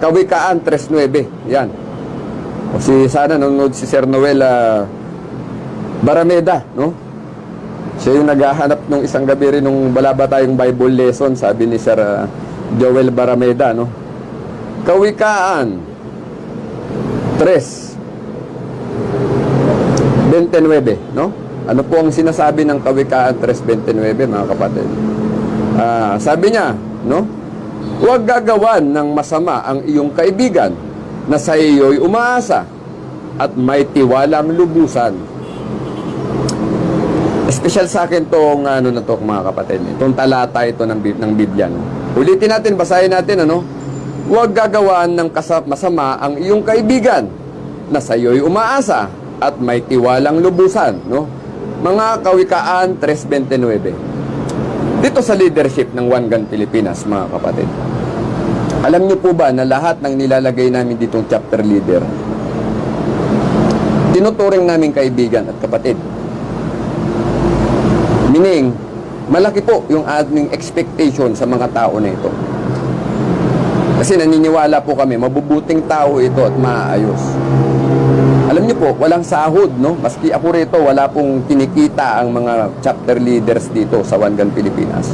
Kawikaan 3:9. Yan. Kasi sana nanonood si Sir Noel Barameda, no? Siya yung naghahanap nung isang gabi rin nung balaba tayong Bible lesson, sabi ni Sir Joel Barameda, no? Kawikaan 3:29, no? Ano po ang sinasabi ng Kawikaan 3:29, mga kapatid? Sabi niya, no? Huwag gagawan ng masama ang iyong kaibigan na sa iyo'y umaasa at may tiwalang lubusan. Special sa akin tong mga kapatid. Itong talata ito ng Biblia. No? Ulitin natin, basahin natin, Huwag gagawan ng masama ang iyong kaibigan na sa iyo'y umaasa at may tiwalang lubusan. No? Mga Kawikaan 3:29. Dito sa leadership ng One Gun Pilipinas, mga kapatid. Alam niyo po ba na lahat ng nilalagay namin ditong chapter leader, tinuturing namin kaibigan at kapatid. Meaning, malaki po yung aming expectation sa mga tao na ito. Kasi naniniwala po kami, mabubuting tao ito at maayos. Alam niyo po, walang sahod, no? Maski ako rito, wala pong kinikita ang mga chapter leaders dito sa One Gun Pilipinas.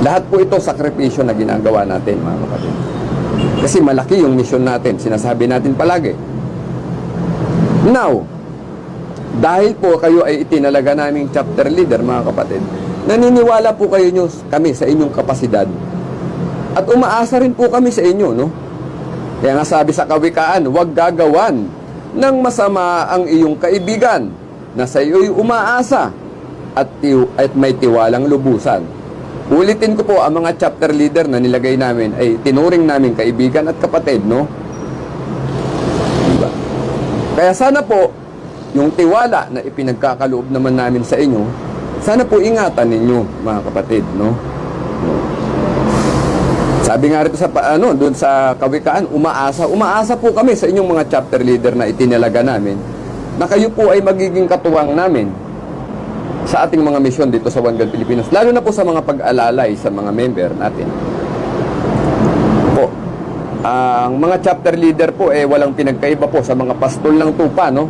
Lahat po ito sakripisyo na ginagawa natin, mga kapatid. Kasi malaki yung mission natin, sinasabi natin palagi. Now, dahil po kayo ay itinalaga naming chapter leader, mga kapatid, naniniwala po kami sa inyong kapasidad. At umaasa rin po kami sa inyo, no? Kaya nga sabi sa Kawikaan, huwag gagawan ng masama ang iyong kaibigan na sa iyo'y umaasa at may tiwalang lubusan. Ulitin ko po, ang mga chapter leader na nilagay namin ay tinuring namin kaibigan at kapatid, no? Diba? Kaya sana po, yung tiwala na ipinagkakaloob naman namin sa inyo, sana po ingatan ninyo, mga kapatid, no? Sabi nga rito sa doon sa kawikaan, umaasa po kami sa inyong mga chapter leader na itinalaga namin na kayo po ay magiging katuwang namin sa ating mga misyon dito sa One God Pilipinas, lalo na po sa mga pag-alalay sa mga member natin. Po, ang mga chapter leader po walang pinagkaiba po sa mga pastol ng tupa, no?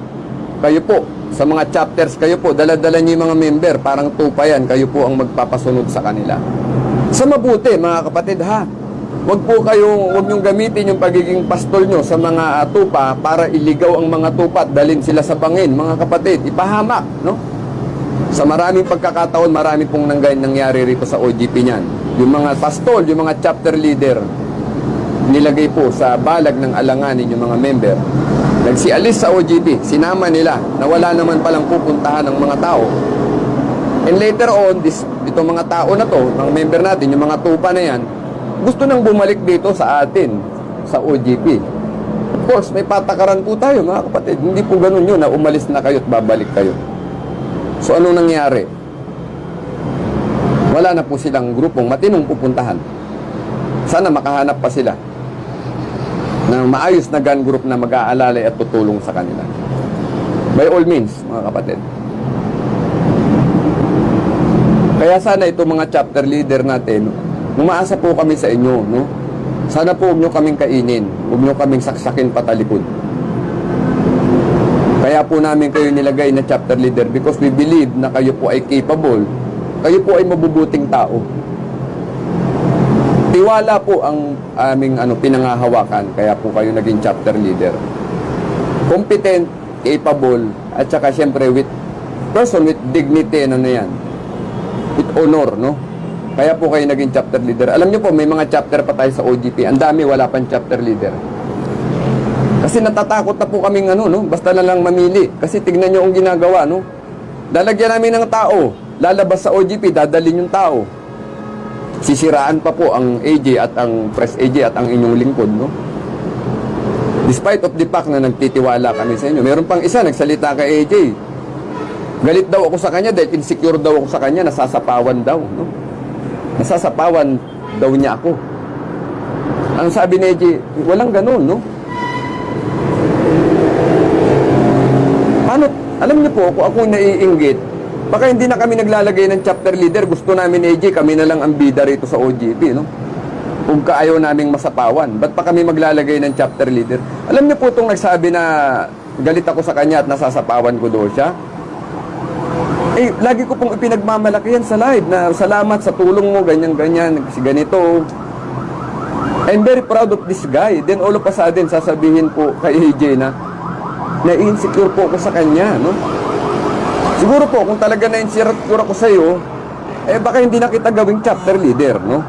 Kayo po, sa mga chapters, kayo po, dala-dala niyo yung mga member, parang tupa yan, kayo po ang magpapasunod sa kanila. Sa mabuti, mga kapatid, ha? Huwag niyong gamitin yung pagiging pastol nyo sa mga tupa para iligaw ang mga tupa at dalhin sila sa bangin, mga kapatid, ipahamak, no? Sa maraming pagkakataon, marami pong nangyari rito sa OGP niyan. Yung mga pastol, yung mga chapter leader, nilagay po sa balag ng alanganin yung mga member. Nagsialis sa OGP, sinama nila na wala naman palang pupuntahan ng mga tao. And later on, itong mga tao na to, mga member natin, yung mga tupa na yan, gusto nang bumalik dito sa atin, sa OGP. Of course, may patakaran po tayo, mga kapatid. Hindi po ganun yun na umalis na kayo at babalik kayo. So, anong nangyari? Wala na po silang grupong matinong pupuntahan. Sana makahanap pa sila ng maayos na gun group na mag-aalalay at tutulong sa kanila. By all means, mga kapatid. Kaya sana itong mga chapter leader natin, umaasa po kami sa inyo, no? Sana po huwag nyo kaming kainin, huwag nyo kaming saksakin patalikod. Kaya po namin kayo nilagay na chapter leader because we believe na kayo po ay capable, kayo po ay mabubuting tao. Tiwala po ang aming pinangahawakan, kaya po kayo naging chapter leader. Competent, capable, at saka siyempre person with dignity, yan, with honor, no? Kaya po kayo naging chapter leader. Alam niyo po, may mga chapter pa tayo sa OGP. Ang dami, wala pang chapter leader. Kasi natatakot na po kaming basta na lang mamili. Kasi tignan niyo ang ginagawa, no? Lalagyan namin ng tao. Lalabas sa OGP, dadalhin yung tao. Sisiraan pa po ang AJ at ang Press AJ at ang inyong lingkod, no? Despite of the fact na nagtitiwala kami sa inyo. Meron pang isa, nagsalita kay AJ. Galit daw ako sa kanya dahil insecure daw ako sa kanya, nasasapawan daw, no? Nasasapawan daw niya ako. Ang sabi ni AJ, walang ganun, no? Paano, alam niyo po, kung ako naiinggit, baka hindi na kami naglalagay ng chapter leader. Gusto namin, AJ, kami na lang ang bida rito sa OGP, no? Kung kaayaw naming masapawan, ba't pa kami maglalagay ng chapter leader? Alam niyo po itong nagsabi na galit ako sa kanya at nasasapawan ko daw siya? Lagi ko pong ipinagmamalaki yan sa live na salamat sa tulong mo, ganyan-ganyan, kasi ganito. I'm very proud of this guy. Then all of a sudden, sasabihin po kay AJ na na-insecure po ako sa kanya, no? Siguro po, kung talaga na-insecure ako sa iyo, baka hindi na kita gawing chapter leader, no?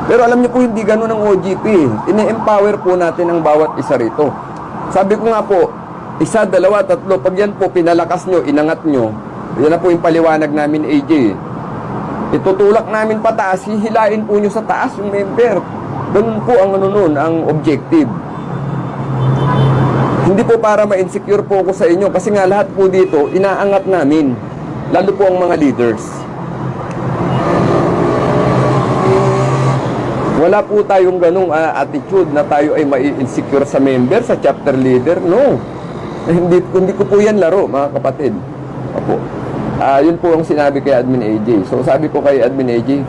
Pero alam niyo po, hindi ganun ang OGP. Ini-empower po natin ang bawat isa rito. Sabi ko nga po, 1, 2, 3, pag yan po pinalakas nyo, inangat nyo, yan na po yung paliwanag namin, AJ. Itutulak namin pataas, hihilain po nyo sa taas yung member. Ganun po ang ang objective. Hindi po para ma-insecure po ako sa inyo kasi nga lahat po dito, inaangat namin. Lalo po ang mga leaders. Wala po tayong ganung attitude na tayo ay ma-insecure sa member, sa chapter leader. No. Hindi ko po yan laro, mga kapatid. Opo. Yun po ang sinabi kay Admin AJ. So sabi ko kay Admin AJ,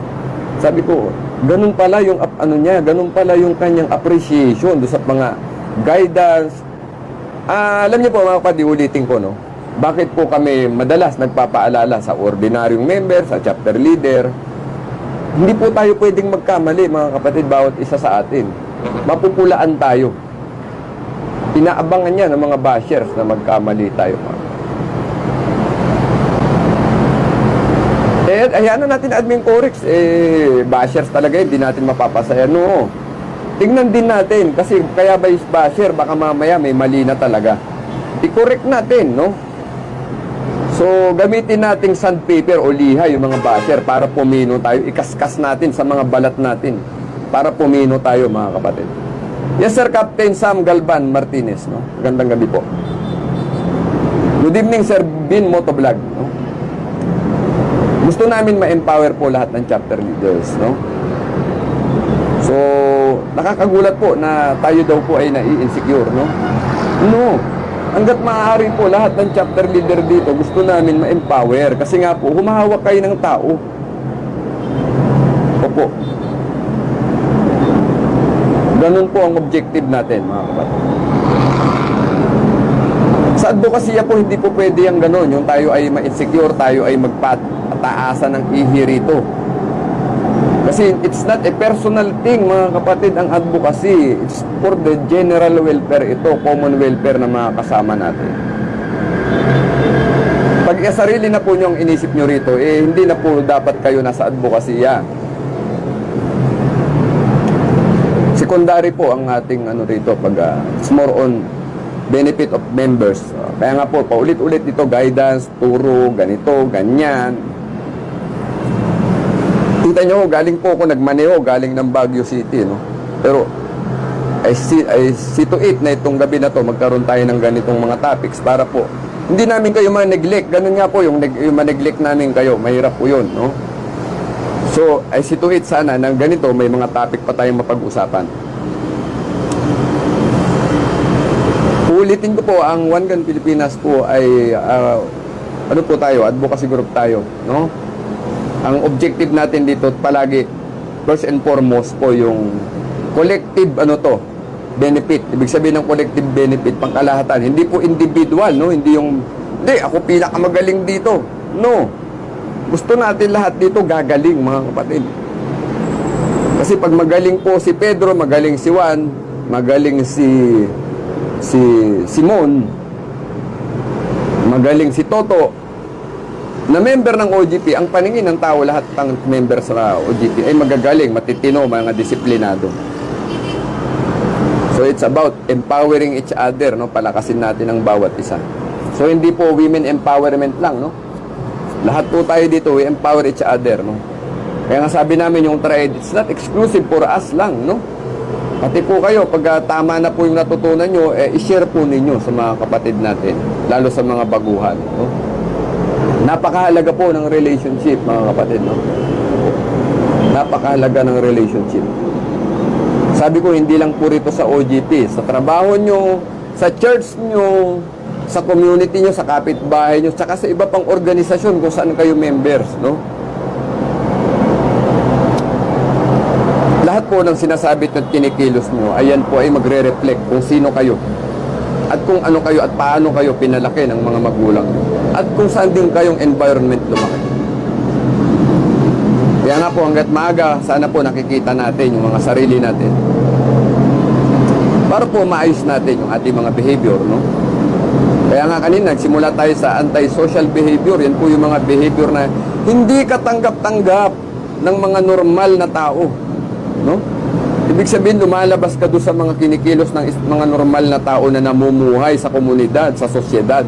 sabi ko, ganun pala yung ganun pala yung kanyang appreciation do sa mga guidance. Alam niyo po mga kapatid, ulitin ko, no? Bakit po kami madalas nagpapaalala sa ordinaryong member, sa chapter leader? Hindi po tayo pwedeng magkamali, mga kapatid, bawat isa sa atin. Mapupulaan tayo. Inaabangan niya ng mga bashers na magkamali tayo. Ayan na natin admin corrects. Bashers talaga, hindi natin mapapasaya. No. Tingnan din natin, kasi kaya ba yung basher, baka mamaya may mali na talaga. I-correct natin, no? So, gamitin nating sandpaper o liha yung mga basher para pumino tayo. Ikaskas natin sa mga balat natin para pumino tayo, mga kapatid. Yes, Sir Captain Sam Galban Martinez, no? Gandang gabi po. Good evening, Sir Bin Motovlog, no? Gusto namin ma-empower po lahat ng chapter leaders, no? So, nakakagulat po na tayo daw po ay nai-insecure, no? No. Hanggat maaari po, lahat ng chapter leader dito, gusto namin ma-empower. Kasi nga po, humahawak kayo ng tao. Opo. Ganun po ang objective natin, mga kapatid. Sa advokasya po, hindi po pwede yung ganun. Yung tayo ay ma-insecure, tayo ay magpataasan ng ihi rito. Kasi it's not a personal thing, mga kapatid, ang advocacy. It's for the general welfare ito, common welfare na mga kasama natin. Pag sarili na po nyo ang inisip nyo rito, hindi na po dapat kayo nasa advokasya. Secondary po ang ating ano rito, pag it's more on benefit of members. Kaya nga po, paulit-ulit dito, guidance, turo, ganito, ganyan. Kita nyo, galing po ako nagmaneho, galing ng Baguio City, no? Pero, I see to it na itong gabi na to, magkaroon tayo ng ganitong mga topics para po, hindi namin kayo ma-neglect. Ganun nga po, yung ma-neglect namin kayo, mahirap po yun, no? So, I see to it sana na ganito, may mga topic pa tayong mapag-usapan. Ulitin ko po, ang One Gun Pilipinas po ay, ano po tayo, advocacy group tayo, no? Ang objective natin dito palagi, first and foremost po yung collective benefit. Ibig sabihin ng collective benefit, pangkalahatan. Hindi po individual, no? Hindi yung, hindi, ako pinakamagaling dito. No. Gusto natin lahat dito gagaling, mga kapatid. Kasi pag magaling po si Pedro, magaling si Juan, magaling si Simon, magaling si Toto, na member ng OGP, ang paningin ng tao, lahat ng member sa OGP ay magagaling, matitino, mga disiplinado. So it's about empowering each other, no? Palakasin natin ang bawat isa. So hindi po women empowerment lang, no? Lahat po tayo dito, we empower each other, no? Kaya nga sabi namin yung trade, it's not exclusive for us lang, no? Pati po kayo, pag tama na po yung natutunan nyo, i-share po ninyo sa mga kapatid natin, lalo sa mga baguhan, no? Napakahalaga po ng relationship, mga kapatid, no? Napakahalaga ng relationship. Sabi ko, hindi lang po rito sa OGP, sa trabaho nyo, sa church nyo, sa community nyo, sa kapitbahay nyo, saka sa iba pang organisasyon kung saan kayo members, no? Lahat po ng sinasabit at kinikilos nyo, ayan po ay magre-reflect kung sino kayo. At kung ano kayo at paano kayo pinalaki ng mga magulang nyo. At kung saan din kayong environment lumaki. Kaya nga po hanggat maaga, sana po nakikita natin yung mga sarili natin. Para po maayos natin yung ating mga behavior, no? Kaya nga kanina, nagsimula tayo sa anti-social behavior. Yan po yung mga behavior na hindi katanggap-tanggap ng mga normal na tao, no? Ibig sabihin, lumalabas ka doon sa mga kinikilos ng mga normal na tao na namumuhay sa komunidad, sa sosyedad.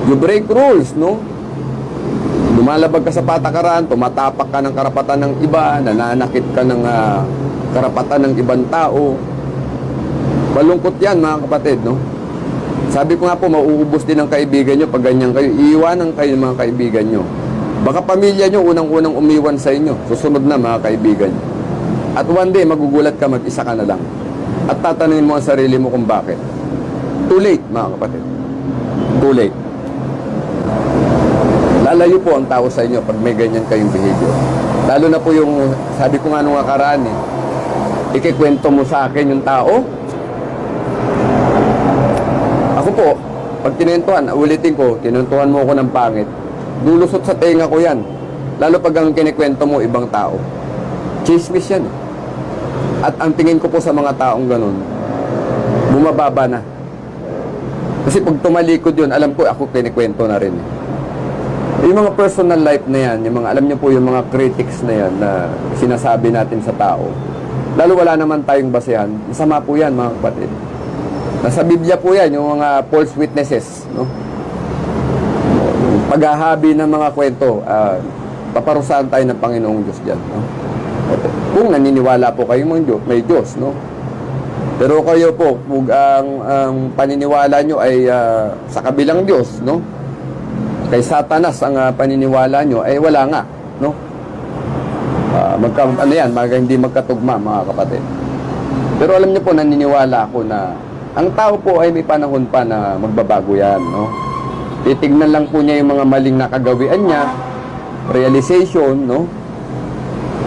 You break rules, no? Lumalabag ka sa patakaran, tumatapak ka ng karapatan ng iba, nananakit ka ng karapatan ng ibang tao. Malungkot yan, mga kapatid, no? Sabi ko nga po, mauubos din ang kaibigan nyo pag ganyan kayo. Iiwanan kayo ng mga kaibigan nyo. Baka pamilya nyo, unang-unang umiwan sa inyo. Susunod na, mga kaibigan nyo. At one day, magugulat ka, mag-isa ka na lang. At tatanungin mo ang sarili mo kung bakit. Too late, mga kapatid. Too late. Lalayo po ang tao sa inyo pag may ganyan kayong behavior. Lalo na po yung, sabi ko nga nung nakaraan, ikikwento mo sa akin yung tao. Ako po, pag tinentuhan, ulitin ko, tinentuhan mo ako ng pangit, dulusot sa tenga ko yan. Lalo pag ang kinikwento mo ibang tao. Chismis yan. At ang tingin ko po sa mga taong ganun, bumababa na. Kasi pag tumalikod yun, alam ko ako kinikwento na rin. Yung mga personal life na yan, yung mga, alam niyo po yung mga critics na yan na sinasabi natin sa tao, lalo wala naman tayong basehan, masama po yan, mga kapatid. Nasa Biblia po yan, yung mga false witnesses, no? Paghahabi ng mga kwento, paparusahan tayo ng Panginoong Diyos dyan, no? Kung naniniwala po kayo may Diyos, no? Pero kayo po, kung ang paniniwala nyo ay sa kabilang Diyos, no? Kay Satanas ang paniniwala nyo ay wala nga, no? hindi magkatugma, mga kapatid. Pero alam niyo po, naniniwala ako na ang tao po ay may panahon pa na magbabago yan, no? Titignan lang po niya yung mga maling nakagawian niya, realization, no?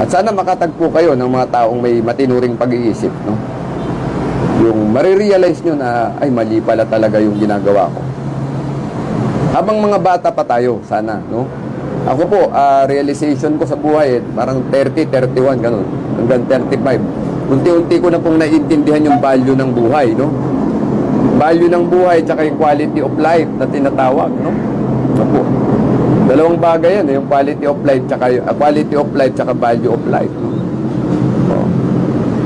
At sana makatagpo kayo ng mga taong may matinuring pag-iisip, no? Yung marirealize nyo na, ay, mali pala talaga yung ginagawa ko. Habang mga bata pa tayo, sana, no? Ako po, realization ko sa buhay, parang 30, 31, ganun, hanggang 35. Unti-unti ko na pong naiintindihan yung value ng buhay, no? Value ng buhay, tsaka yung quality of life na tinatawag, no? Opo. Dalawang bagay yan, yung quality of life, tsaka value of life, no?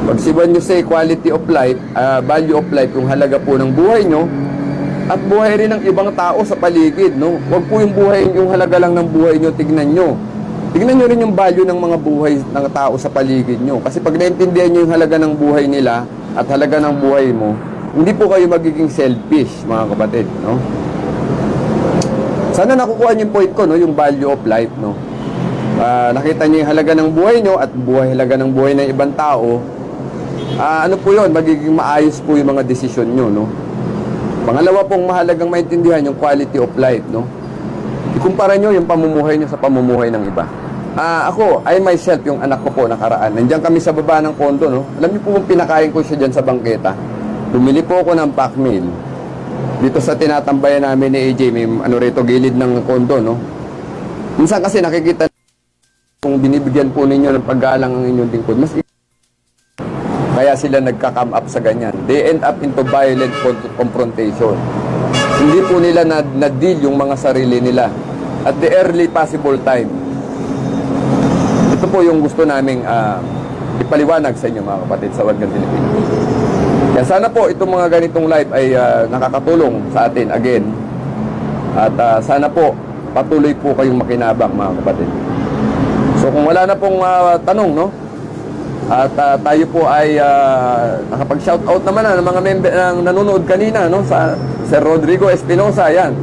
Pag when you say quality of life, value of life, yung halaga po ng buhay nyo, at buhay rin ng ibang tao sa paligid, no? Huwag po yung buhay, yung halaga lang ng buhay nyo, tignan nyo. Tignan nyo rin yung value ng mga buhay ng tao sa paligid nyo. Kasi pag naintindihan nyo yung halaga ng buhay nila at halaga ng buhay mo, hindi po kayo magiging selfish, mga kapatid, no? Sana nakukuha nyo yung point ko, no? Yung value of life, no? Nakita nyo yung halaga ng buhay nyo at halaga ng buhay ng ibang tao. Ano po yun? Magiging maayos po yung mga desisyon nyo, no? Pangalawa pong mahalagang maintindihan yung quality of life, no? Ikumpara nyo yung pamumuhay nyo sa pamumuhay ng iba. Ako, I myself, yung anak ko po nakaraan, nandiyan kami sa baba ng kondo, no? Alam niyo po kung pinakain ko siya dyan sa bangketa. Bumili po ako ng pack meal. Dito sa tinatambayan namin ni AJ, may rito, gilid ng kondo, no? Minsan kasi nakikita kung binibigyan po ninyo ng paggalang ang inyong lingkod, mas kaya sila nagka-come up sa ganyan. They end up into violent confrontation. Hindi po nila na-deal yung mga sarili nila at the early possible time. Ito po yung gusto naming ipaliwanag sa inyo, mga kapatid, sa One Gun Pilipinas. Kaya sana po itong mga ganitong live ay nakakatulong sa atin again. At sana po patuloy po kayong makinabang, mga kapatid. So kung wala na pong tanong, no? At tayo po ay nakapag-shoutout naman ng mga member ng nanonood kanina, no? Sa Sir Rodrigo Espinosa, yan.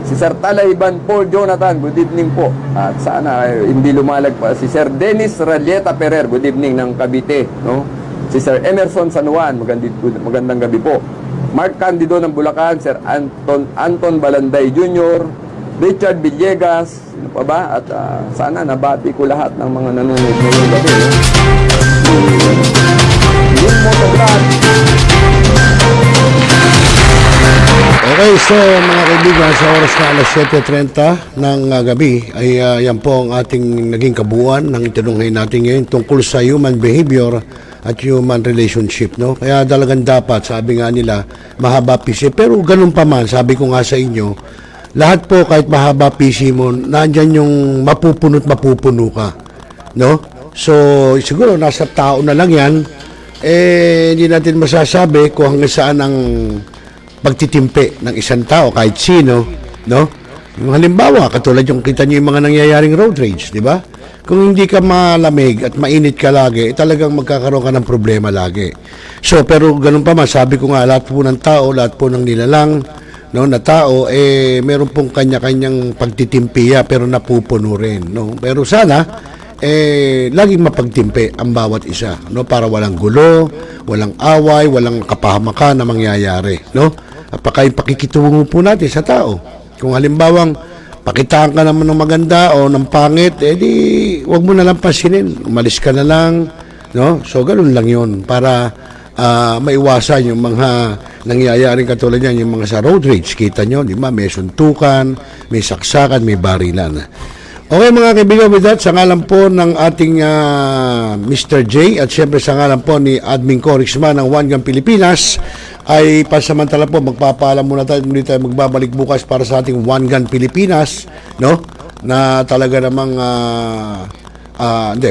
Si Sir Talayban Paul Jonathan, good evening po. At sana hindi lumalag pa. Si Sir Dennis Ralieta Ferrer, good evening ng Cavite, no? Si Sir Emerson San Juan, magandang gabi po. Mark Candido ng Bulacan, Sir Anton Balanday Jr., Richard Villegas, ano pa ba? At sana nabati ko lahat ng mga nanonood ngayong gabi, no? Okay, so mga kaibigan, sa oras na alas 7:30 ng gabi ay yan po ang ating naging kabuuan ng itanungin natin ngayon tungkol sa human behavior at human relationship, no? Kaya talagang dapat, sabi nga nila, mahaba PC. Pero ganun pa man, sabi ko nga sa inyo, lahat po kahit mahaba PC mo, nandyan yung mapupuno't mapupuno ka, no? So, siguro nasa tao na lang yan, hindi natin masasabi kung hanggang saan ang pagtitimpe ng isang tao, kahit sino, no? Yung halimbawa, katulad yung kita nyo yung mga nangyayaring road rage, di ba? Kung hindi ka malamig at mainit ka lagi, talagang magkakaroon ka ng problema lagi. So, pero ganun pa man, sabi ko nga, lahat po ng tao, lahat po ng nilalang, no, na tao, meron pong kanya-kanyang pagtitimpiya, pero napupuno rin, no? Pero sana, laging mapagtimpe ang bawat isa, no, para walang gulo, walang away, walang kapahamakan na mangyayari, no? At yung pakikitungo po natin sa tao. Kung halimbawang pakitaan ka naman ng maganda o ng pangit, di wag mo na lang pansinin, umalis ka na lang, no? So ganoon lang 'yon para maiwasan yung mga nangyayaring katulad yan, yung mga sa road rage, kita nyo, di ba? May suntukan, may saksakan, may barilan. Okay mga kaibigan, with that, sa ngalan po ng ating Mr. J at siyempre sa ngalan po ni Admin Corixman ng One Gun Pilipinas, ay pasamantala po magpapaalam muna tayo, muli tayo magbabalik bukas para sa ating One Gun Pilipinas, no? Na talaga namang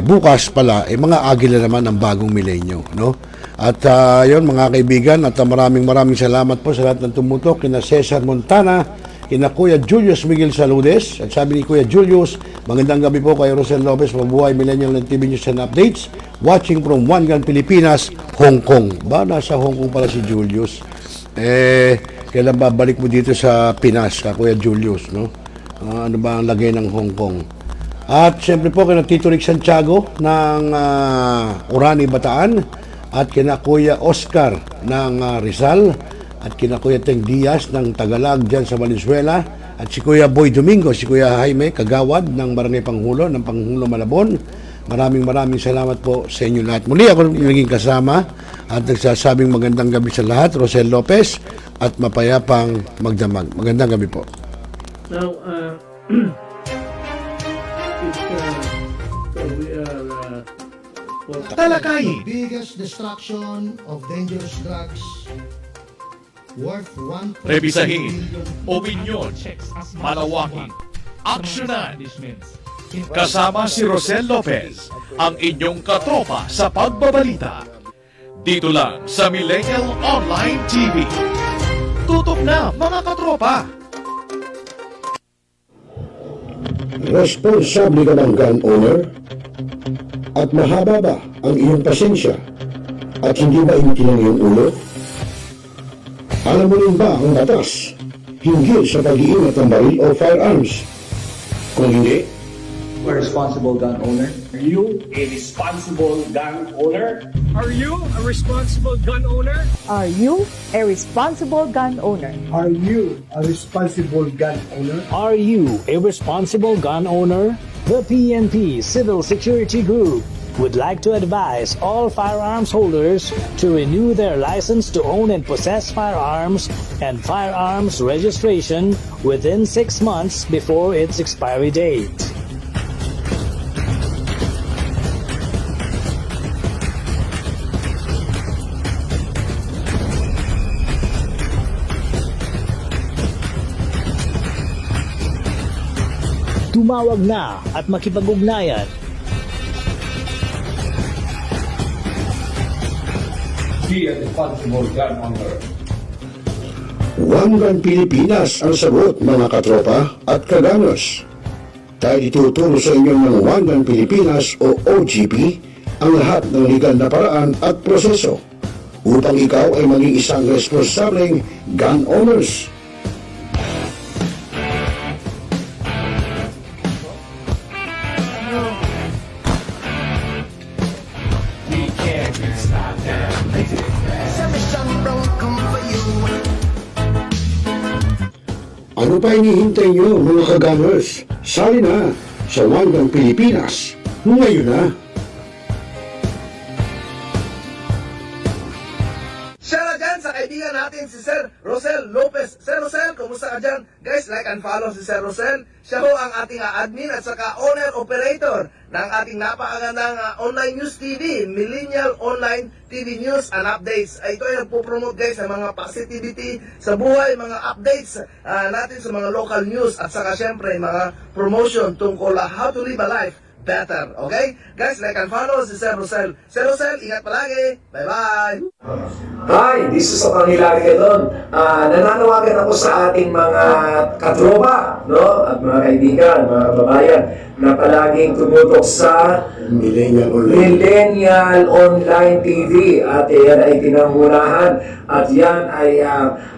bukas pala, mga agila naman ng bagong milenyo, no? At yun mga kaibigan, at maraming salamat po sa lahat ng tumutok, kina Cesar Montana, kina Kuya Julius Miguel Saludes, at sabi ni Kuya Julius, magandang gabi po kay Rosel Lopez, mabuhay Millennial ng TV News and Updates, watching from One Gun Pilipinas, Hong Kong. Ba, nasa Hong Kong pala si Julius. Kailan babalik mo dito sa Pinas, ka Kuya Julius, no? Ano ba ang lagay ng Hong Kong? At siyempre po kina Tito Rick Santiago ng Orani, Bataan, at kina Kuya Oscar ng Rizal, at kina Kuya Teng Diaz ng Tagalag dyan sa Valenzuela, at si Kuya Boy Domingo, si Kuya Jaime Kagawad ng Barangay Panghulo, ng Panghulo Malabon. Maraming salamat po sa inyo lahat. Muli ako naging kasama at nagsasabing magandang gabi sa lahat, Rosel Lopez, at mapayapang magdamag. Magandang gabi po. Now, Talakayin. Biggest destruction of dangerous drugs worth 1. Rebisahin, opinyon, malawakin, aksyonan. Kasama si Rosel Lopez, ang inyong katropa sa pagbabalita. Dito lang sa Millennial Online TV. Tutok na mga katropa! Responsable ka bang gun owner? At mahaba ba ang iyong pasensya? At hindi ba intin ang iyong ulo? Alam mo rin ba ang batas hinggil sa pag-iingat ng baril o firearms? Kung hindi, A responsible gun owner. are you a responsible gun owner? Are you a responsible gun owner? Are you a responsible gun owner? Are you a responsible gun owner? Are you a responsible gun owner? The PNP Civil Security Group would like to advise all firearms holders to renew their license to own and possess firearms and firearms registration within 6 months before its expiry date. Tumawag na at makipag-ugnayan. Be a responsible gun owner. One Gun Pilipinas ang sagot, mga katropa at kaganos. Dahil ituturo sa inyo ng One Gun Pilipinas o OGP ang lahat ng legal na paraan at proseso upang ikaw ay maging isang responsableng gun owners. Ano pa hinihintay nyo, mga kagamers? Sali na sa One Gun Pilipinas ngayon na. Shoutout dyan sa kaibigan natin si Sir Rosel Lopez. Sir Rosel, kumusta ka dyan? Guys, like and follow si Sir Rosel. Siya ho ang ating admin at saka owner-operator ng ating napakagandang online news TV, Millennial Online TV News and Updates. Ito ay nagpo-promote guys sa mga positivity sa buhay, mga updates natin sa mga local news at saka syempre mga promotion tungkol how to live a life better. Okay? Guys, like and follow si Sir Rosel. Sir Rosel, ingat palagi. Bye-bye! Hi, this is Hilary Gadon. Nananawagan ako sa ating mga katropa, no? At mga kaibigan, mga kababayan, na palaging tumutok sa Millennial Online TV. At yan ay pinangunahan at yan ay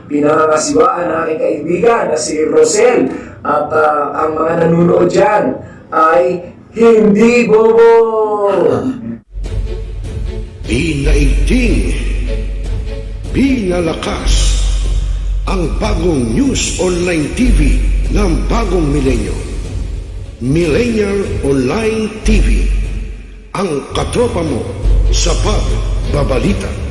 pinangangasiwaan ng aking kaibigan na si Rosel. At ang mga nanunood dyan ay hindi bobo! Pinaigting, pinalakas ang bagong news online TV ng bagong milenyo. Millennial Online TV, ang katropa mo sa pagbabalita.